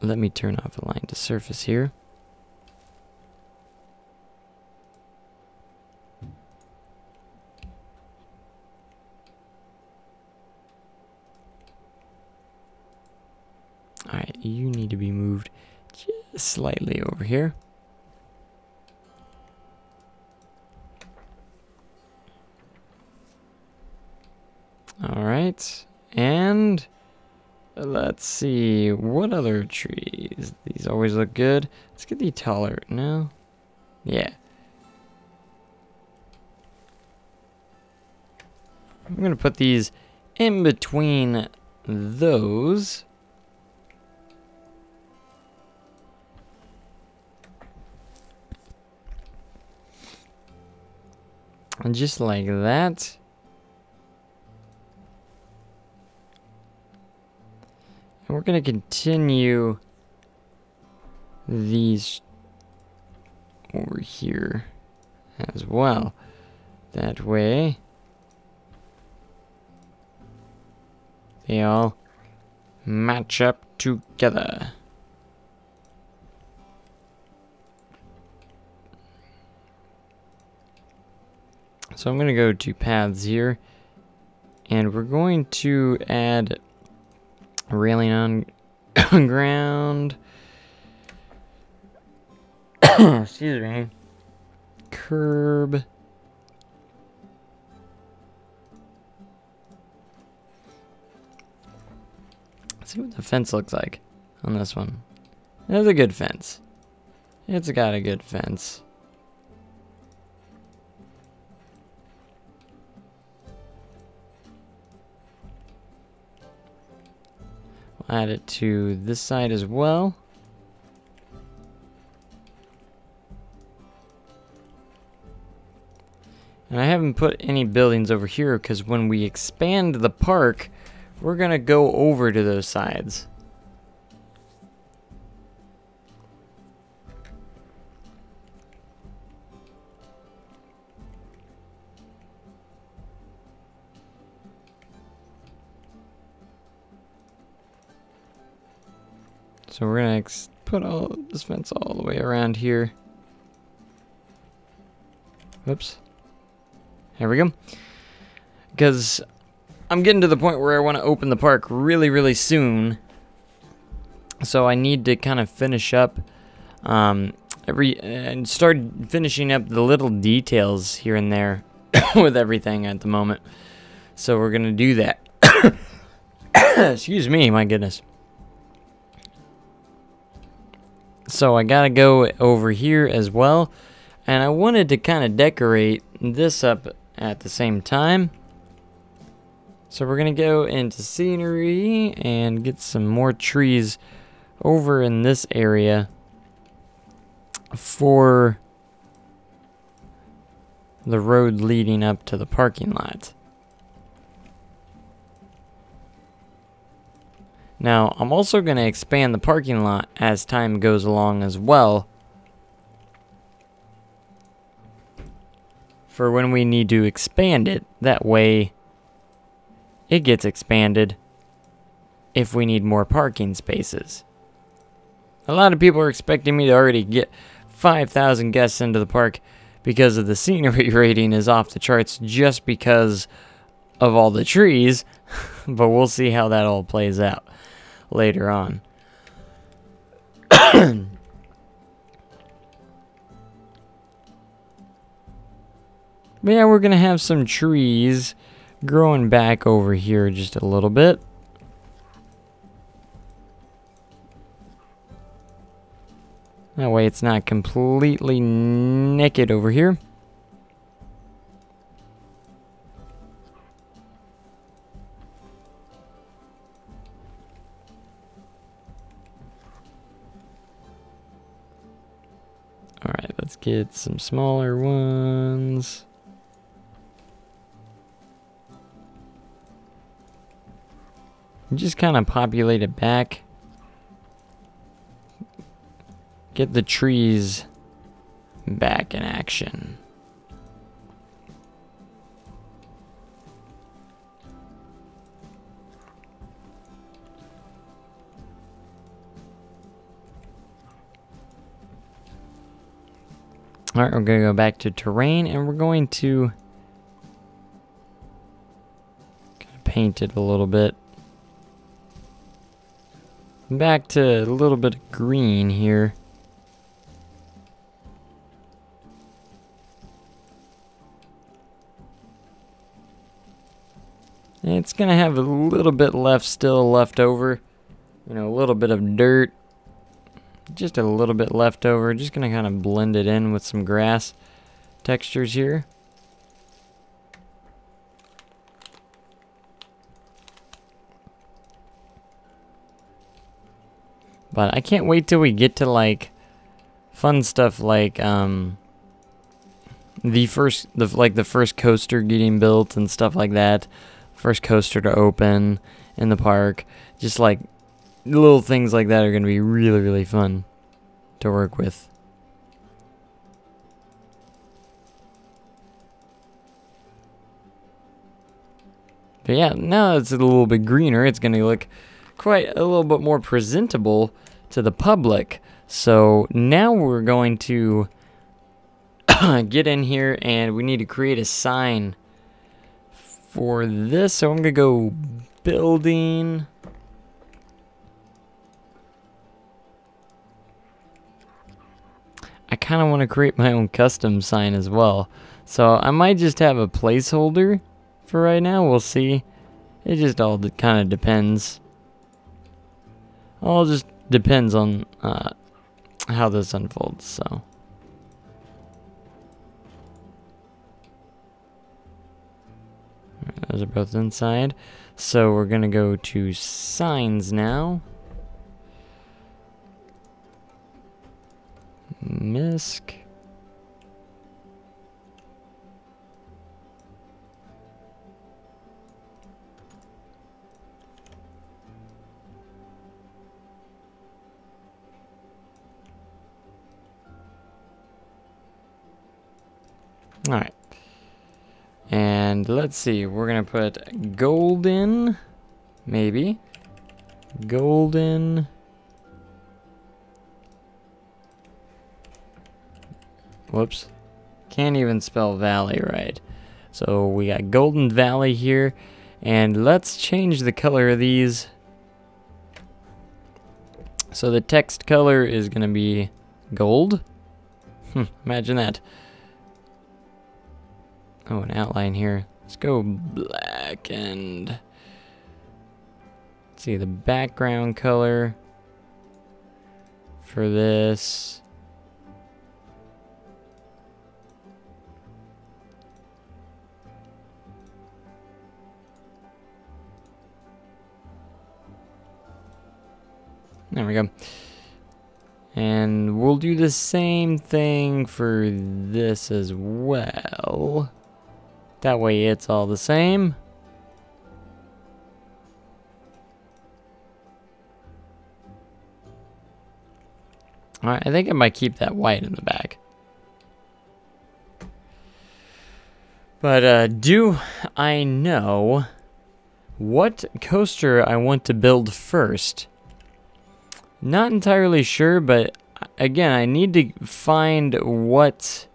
Let me turn off align to surface here. Alright, you need to be moved just slightly over here. Alright, and let's see, what other trees? These always look good. Let's get the taller, no? Yeah. I'm gonna put these in between those. And just like that. And we're going to continue these over here as well. That way they all match up together. So I'm going to go to paths here, and we're going to add railing on ground. Excuse me. Curb. Let's see what the fence looks like on this one. It's a good fence. It's got a good fence. We'll add it to this side as well. And I haven't put any buildings over here because when we expand the park, we're gonna go over to those sides. So we're gonna put all this fence all the way around here. Whoops. There we go. Because I'm getting to the point where I want to open the park really, really soon. So I need to kind of finish up and start finishing up the little details here and there with everything at the moment. So we're gonna do that. Excuse me, my goodness. So I gotta go over here as well, and I wanted to kind of decorate this up at the same time. So we're gonna go into scenery and get some more trees over in this area for the road leading up to the parking lot. Now, I'm also going to expand the parking lot as time goes along as well, for when we need to expand it. That way, it gets expanded if we need more parking spaces. A lot of people are expecting me to already get 5,000 guests into the park because of the scenery rating is off the charts just because of all the trees, but we'll see how that all plays out later on. But yeah, we're gonna have some trees growing back over here just a little bit. That way it's not completely naked over here. Alright, let's get some smaller ones. Just kind of populate it back. Get the trees back in action. Alright, we're going to go back to terrain, and we're going to kind of paint it a little bit. Back to a little bit of green here. And it's going to have a little bit still left over. You know, a little bit of dirt. Just a little bit left over. Just going to kind of blend it in with some grass textures here. But I can't wait till we get to like fun stuff like the first coaster getting built and stuff like that. First coaster to open in the park. Just like little things like that are going to be really, really fun to work with. But yeah, now it's a little bit greener. It's going to look quite a little bit more presentable to the public. So now we're going to get in here and we need to create a sign for this. So I'm going to go building. I kind of want to create my own custom sign as well. So I might just have a placeholder for right now. We'll see. It just all kind of depends. All just depends on how this unfolds. So those are both inside. So we're gonna go to signs now. MISC. All right. And let's see, we're gonna put golden, maybe. Golden. Whoops. Can't even spell valley right. So we got Golden Valley here. And let's change the color of these. So the text color is gonna be gold. Imagine that. Oh, an outline here. Let's go black and let's see the background color for this. There we go. And we'll do the same thing for this as well. That way it's all the same. Alright, I think I might keep that white in the back. But do I know what coaster I want to build first? Not entirely sure, but again, I need to find what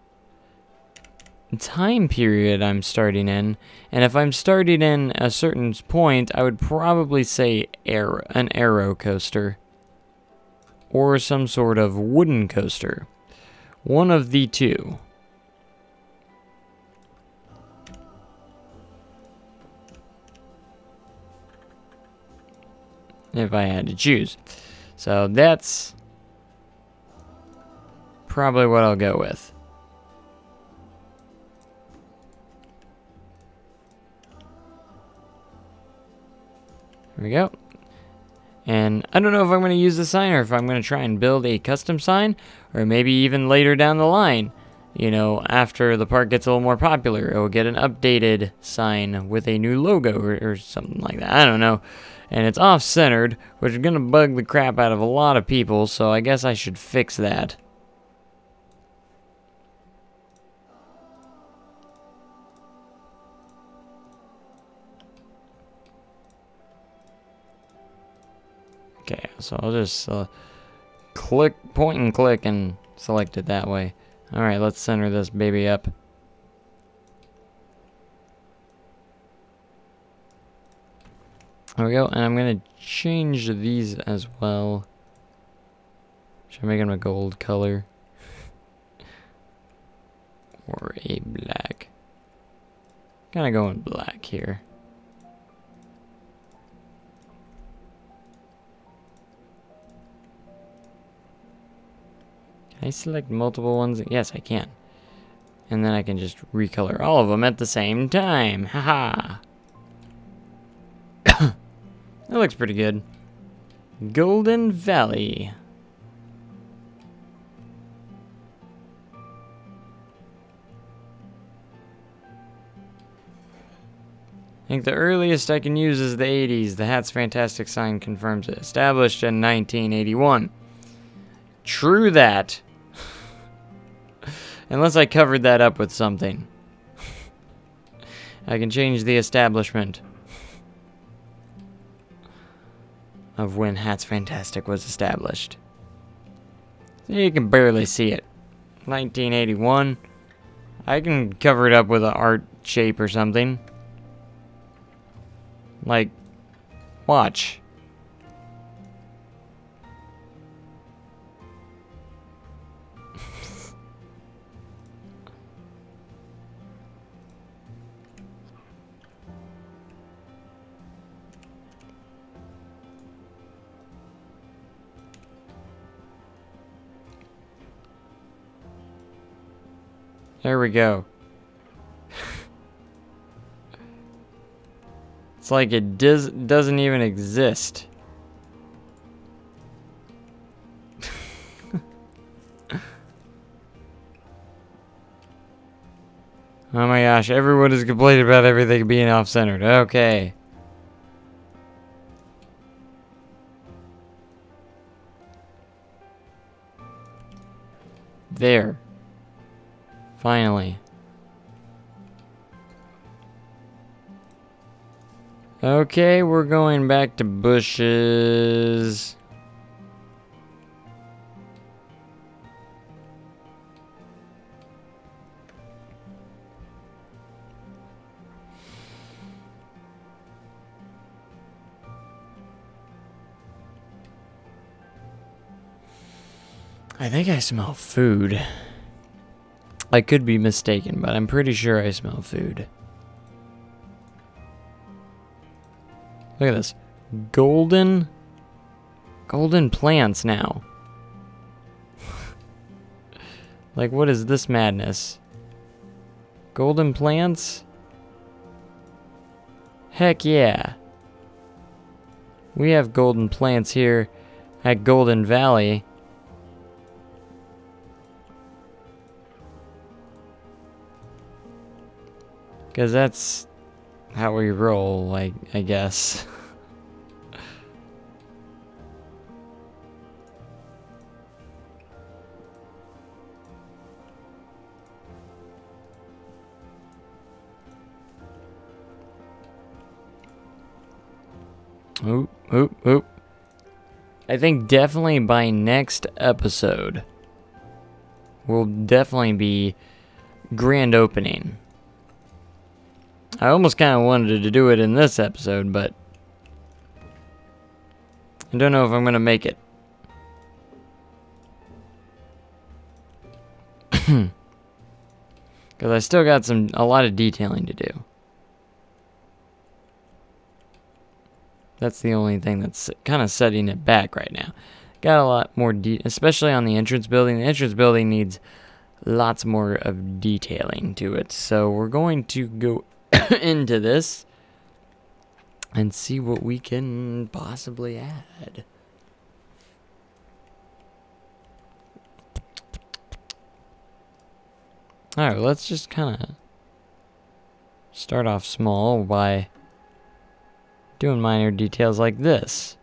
time period I'm starting in, and if I'm starting in a certain point, I would probably say an aero coaster or some sort of wooden coaster. One of the two. If I had to choose. So that's probably what I'll go with. There we go. And I don't know if I'm going to use the sign or if I'm going to try and build a custom sign, or maybe even later down the line, you know, after the park gets a little more popular, it will get an updated sign with a new logo or something like that. I don't know. And it's off-centered, which is going to bug the crap out of a lot of people, so I guess I should fix that. Okay, so I'll just point and click and select it that way. Alright, let's center this baby up. There we go, and I'm going to change these as well. Should I make them a gold color? Or a black? Kind of going black here. Can I select multiple ones? Yes, I can. And then I can just recolor all of them at the same time. Haha. That looks pretty good. Golden Valley. think the earliest I can use is the 80s. The Hats Fantastic sign confirms it. Established in 1981. True that. Unless I covered that up with something. I can change the establishment of when Hats Fantastic was established. You can barely see it. 1981. I can cover it up with an art shape or something. Like, watch. There we go. It's like it doesn't even exist. Oh my gosh, everyone is complaining about everything being off-centered. Okay. There. Finally. Okay, we're going back to bushes. I think I smell food. I could be mistaken, but I'm pretty sure I smell food. Look at this. Golden plants now. Like, what is this madness? Golden plants? Heck yeah. We have golden plants here at Golden Valley. Because that's how we roll, I guess. Oop, oop, oop. I think definitely by next episode, will definitely be grand opening. I almost kind of wanted to do it in this episode, but I don't know if I'm going to make it. Because I still got a lot of detailing to do. That's the only thing that's kind of setting it back right now. Got a lot more, especially on the entrance building. The entrance building needs lots more of detailing to it. So we're going to go into this and see what we can possibly add. Alright, let's just kind of start off small by doing minor details like this.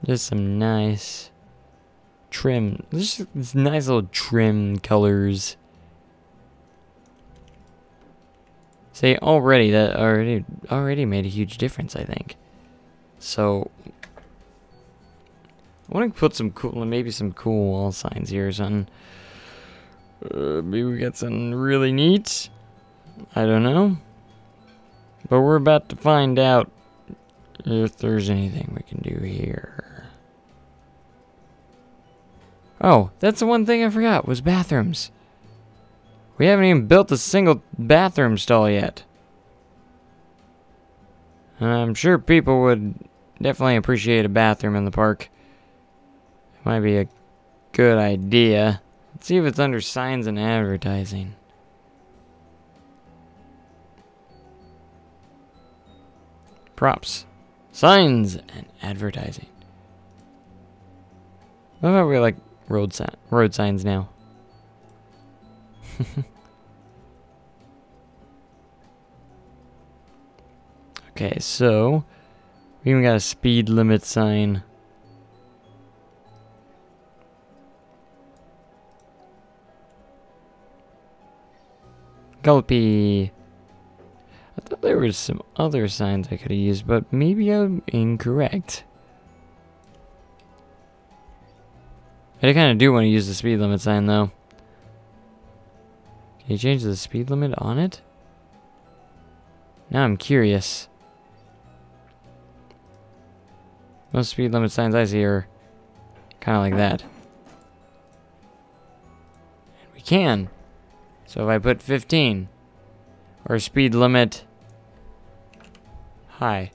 Just some nice trim, just these nice little trim colors. See, already that already made a huge difference, I think. So I want to put some cool, maybe some cool wall signs here or something. Maybe we got something really neat. I don't know. But we're about to find out if there's anything we can do here. Oh, that's the one thing I forgot, was bathrooms. We haven't even built a single bathroom stall yet. And I'm sure people would definitely appreciate a bathroom in the park. It might be a good idea. Let's see if it's under signs and advertising. Props. Signs and advertising. What about we like road signs now? Okay, so we even got a speed limit sign. Gulpy. I thought there was some other signs I could have used, but maybe I'm incorrect. I kind of do want to use the speed limit sign, though. Can you change the speed limit on it? Now I'm curious. Most speed limit signs I see are kind of like that. And we can. So if I put 15, or speed limit high.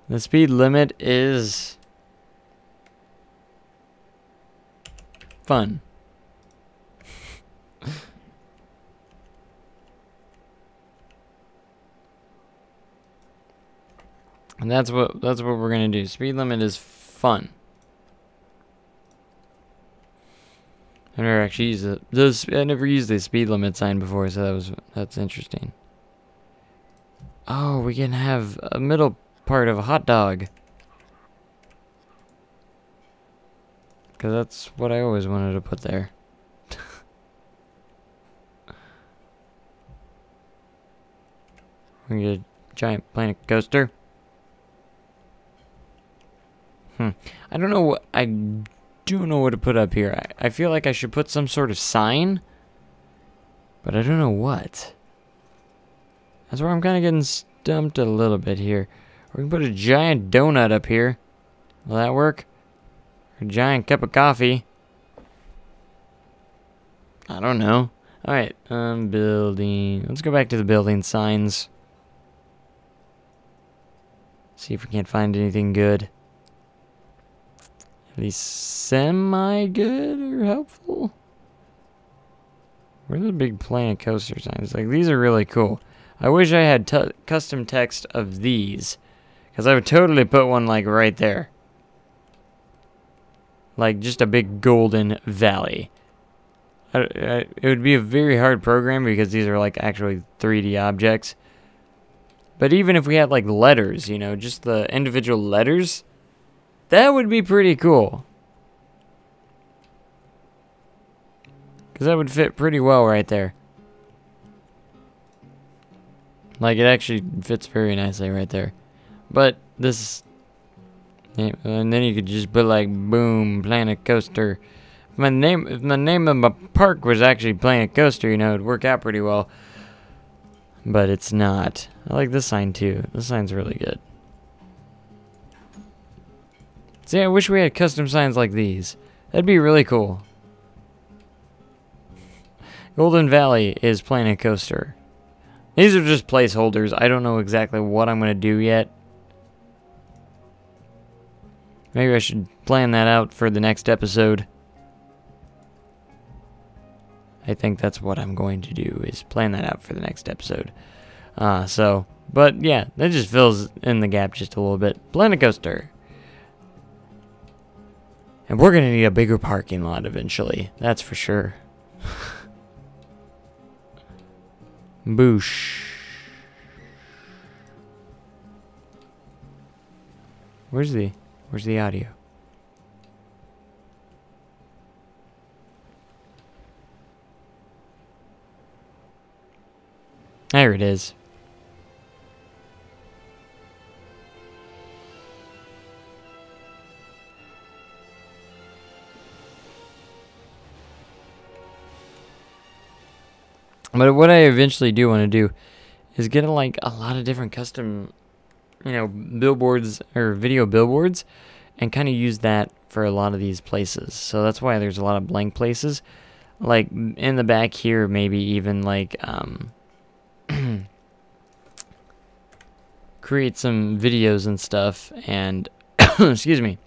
The speed limit is fun. And that's what we're gonna do. Speed limit is fun. I never actually used it. I never used the speed limit sign before, so that's interesting. Oh, we can have a middle part of a hot dog. Because that's what I always wanted to put there. We get a giant planet coaster. I don't know what I don't know what to put up here. I feel like I should put some sort of sign, but I don't know what. That's where I'm kind of getting stumped a little bit here. We can put a giant donut up here. Will that work? Or a giant cup of coffee. I don't know. Alright, building. Let's go back to the building signs. See if we can't find anything good. At least semi-good or helpful? Where are the big planet coaster signs? Like, these are really cool. I wish I had custom text of these. Because I would totally put one, like, right there. Like, just a big golden valley. It would be a very hard program because these are, like, actually 3D objects. But even if we had, like, letters, you know, just the individual letters, that would be pretty cool. Because that would fit pretty well right there. Like, it actually fits very nicely right there. But this... And then you could just put, like, boom, Planet Coaster. If the name of my park was actually Planet Coaster, you know, it'd work out pretty well. But it's not. I like this sign, too. This sign's really good. See, I wish we had custom signs like these. That'd be really cool. Golden Valley is Planet Coaster. These are just placeholders. I don't know exactly what I'm going to do yet. Maybe I should plan that out for the next episode. I think that's what I'm going to do, is plan that out for the next episode. But yeah, that just fills in the gap just a little bit. Planet Coaster. And we're going to need a bigger parking lot eventually. That's for sure. Boosh. Where's the audio? There it is. But what I eventually do want to do is get like a lot of different custom, you know, billboards or video billboards, and kind of use that for a lot of these places. So that's why there's a lot of blank places. Like in the back here, maybe even like create some videos and stuff, and excuse me.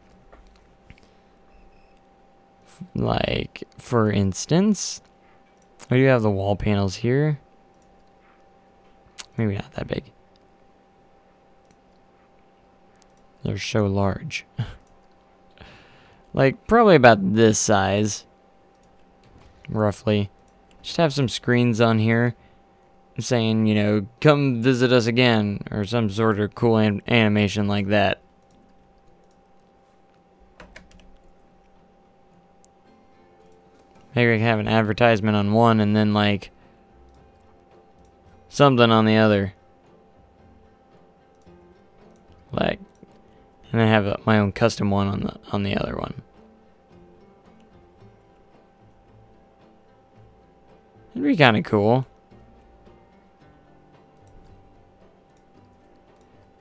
Like for instance, we do have the wall panels here. Maybe not that big. They're so large. Like, probably about this size. Roughly. Just have some screens on here saying, you know, come visit us again, or some sort of cool animation like that. Maybe I can have an advertisement on one and then like something on the other. Like, and then have my own custom one on the other one. It'd be kind of cool.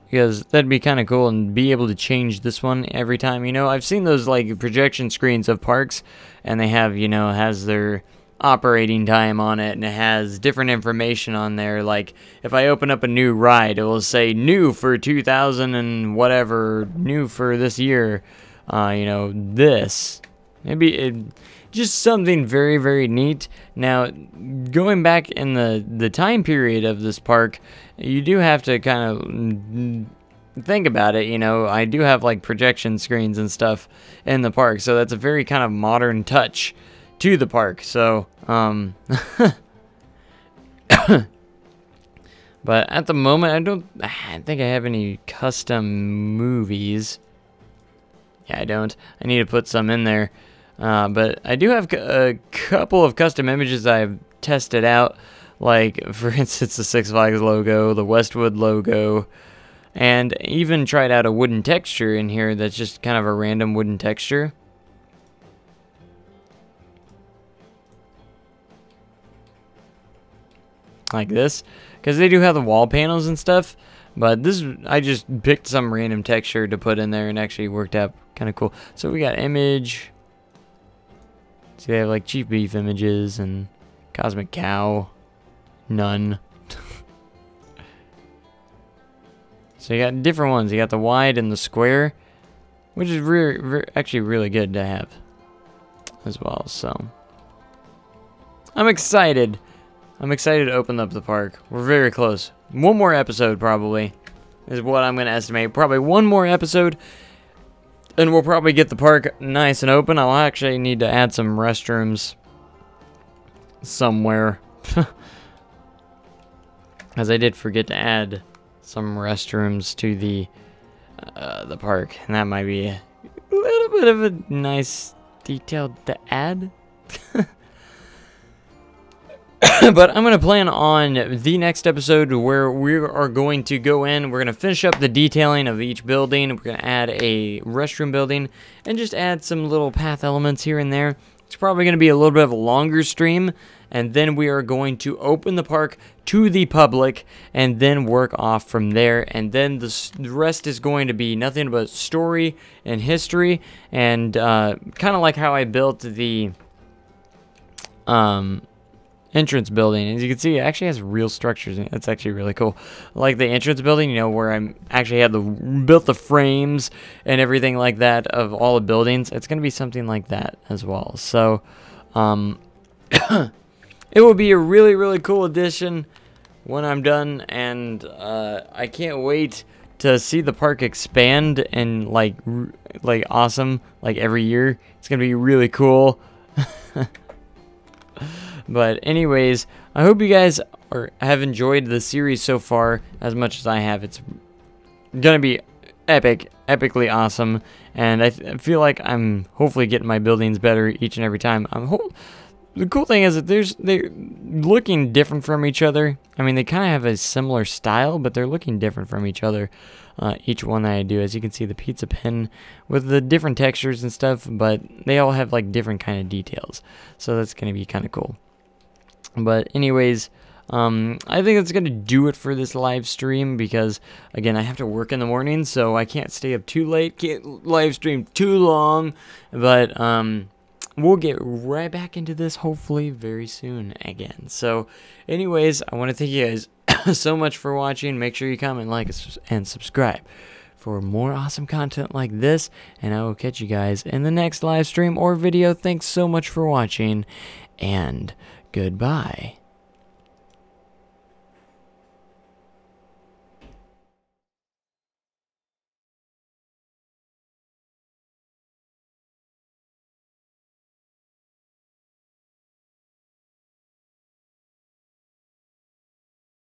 Because that'd be kind of cool, and be able to change this one every time. You know, I've seen those like projection screens of parks, and they have, you know, has their operating time on it, and it has different information on there. Like if I open up a new ride, it will say new for 2000 and whatever, new for this year. You know, this. Maybe it just something very, very neat. Now, going back in the time period of this park, you do have to kind of think about it. You know, I do have like projection screens and stuff in the park, so that's a very kind of modern touch to the park. So, but at the moment, I think I have any custom movies. Yeah, I don't. I need to put some in there. But I do have a couple of custom images I've tested out, like, for instance, the Six Flags logo, the Westwood logo, and even tried out a wooden texture in here that's just kind of a random wooden texture. Like this, because they do have the wall panels and stuff, but this, I just picked some random texture to put in there and actually worked out kind of cool. So we got image. See, they have like Chief Beef images and Cosmic Cow. None. So you got different ones. You got the wide and the square, which is actually really good to have as well. So I'm excited. I'm excited to open up the park. We're very close. One more episode probably is what I'm going to estimate. Probably one more episode. And we'll probably get the park nice and open. I'll actually need to add some restrooms somewhere. As I did forget to add some restrooms to the park. And that might be a little bit of a nice detail to add. But I'm going to plan on the next episode where we are going to go in. We're going to finish up the detailing of each building. We're going to add a restroom building and just add some little path elements here and there. It's probably going to be a little bit of a longer stream. And then we are going to open the park to the public and then work off from there. And then the rest is going to be nothing but story and history. And kind of like how I built the entrance building. As you can see, it actually has real structures in it. That's actually really cool. Like the entrance building, you know, where I'm actually had built the frames and everything like that of all the buildings. It's going to be something like that as well. So, it will be a really, really cool addition when I'm done, and I can't wait to see the park expand and like awesome, like every year. It's going to be really cool. But anyways, I hope you guys have enjoyed the series so far as much as I have. It's gonna be epically awesome, and I feel like I'm hopefully getting my buildings better each and every time. The cool thing is that they're looking different from each other. I mean, they kind of have a similar style, but they're looking different from each other. Each one that I do, as you can see, the pizza pin with the different textures and stuff, but they all have like different kind of details. So that's gonna be kind of cool. But anyways, I think that's going to do it for this live stream because, again, I have to work in the morning, so I can't stay up too late, can't live stream too long, but we'll get right back into this hopefully very soon again. So anyways, I want to thank you guys so much for watching. Make sure you comment, like, and subscribe for more awesome content like this, and I will catch you guys in the next live stream or video. Thanks so much for watching, and goodbye.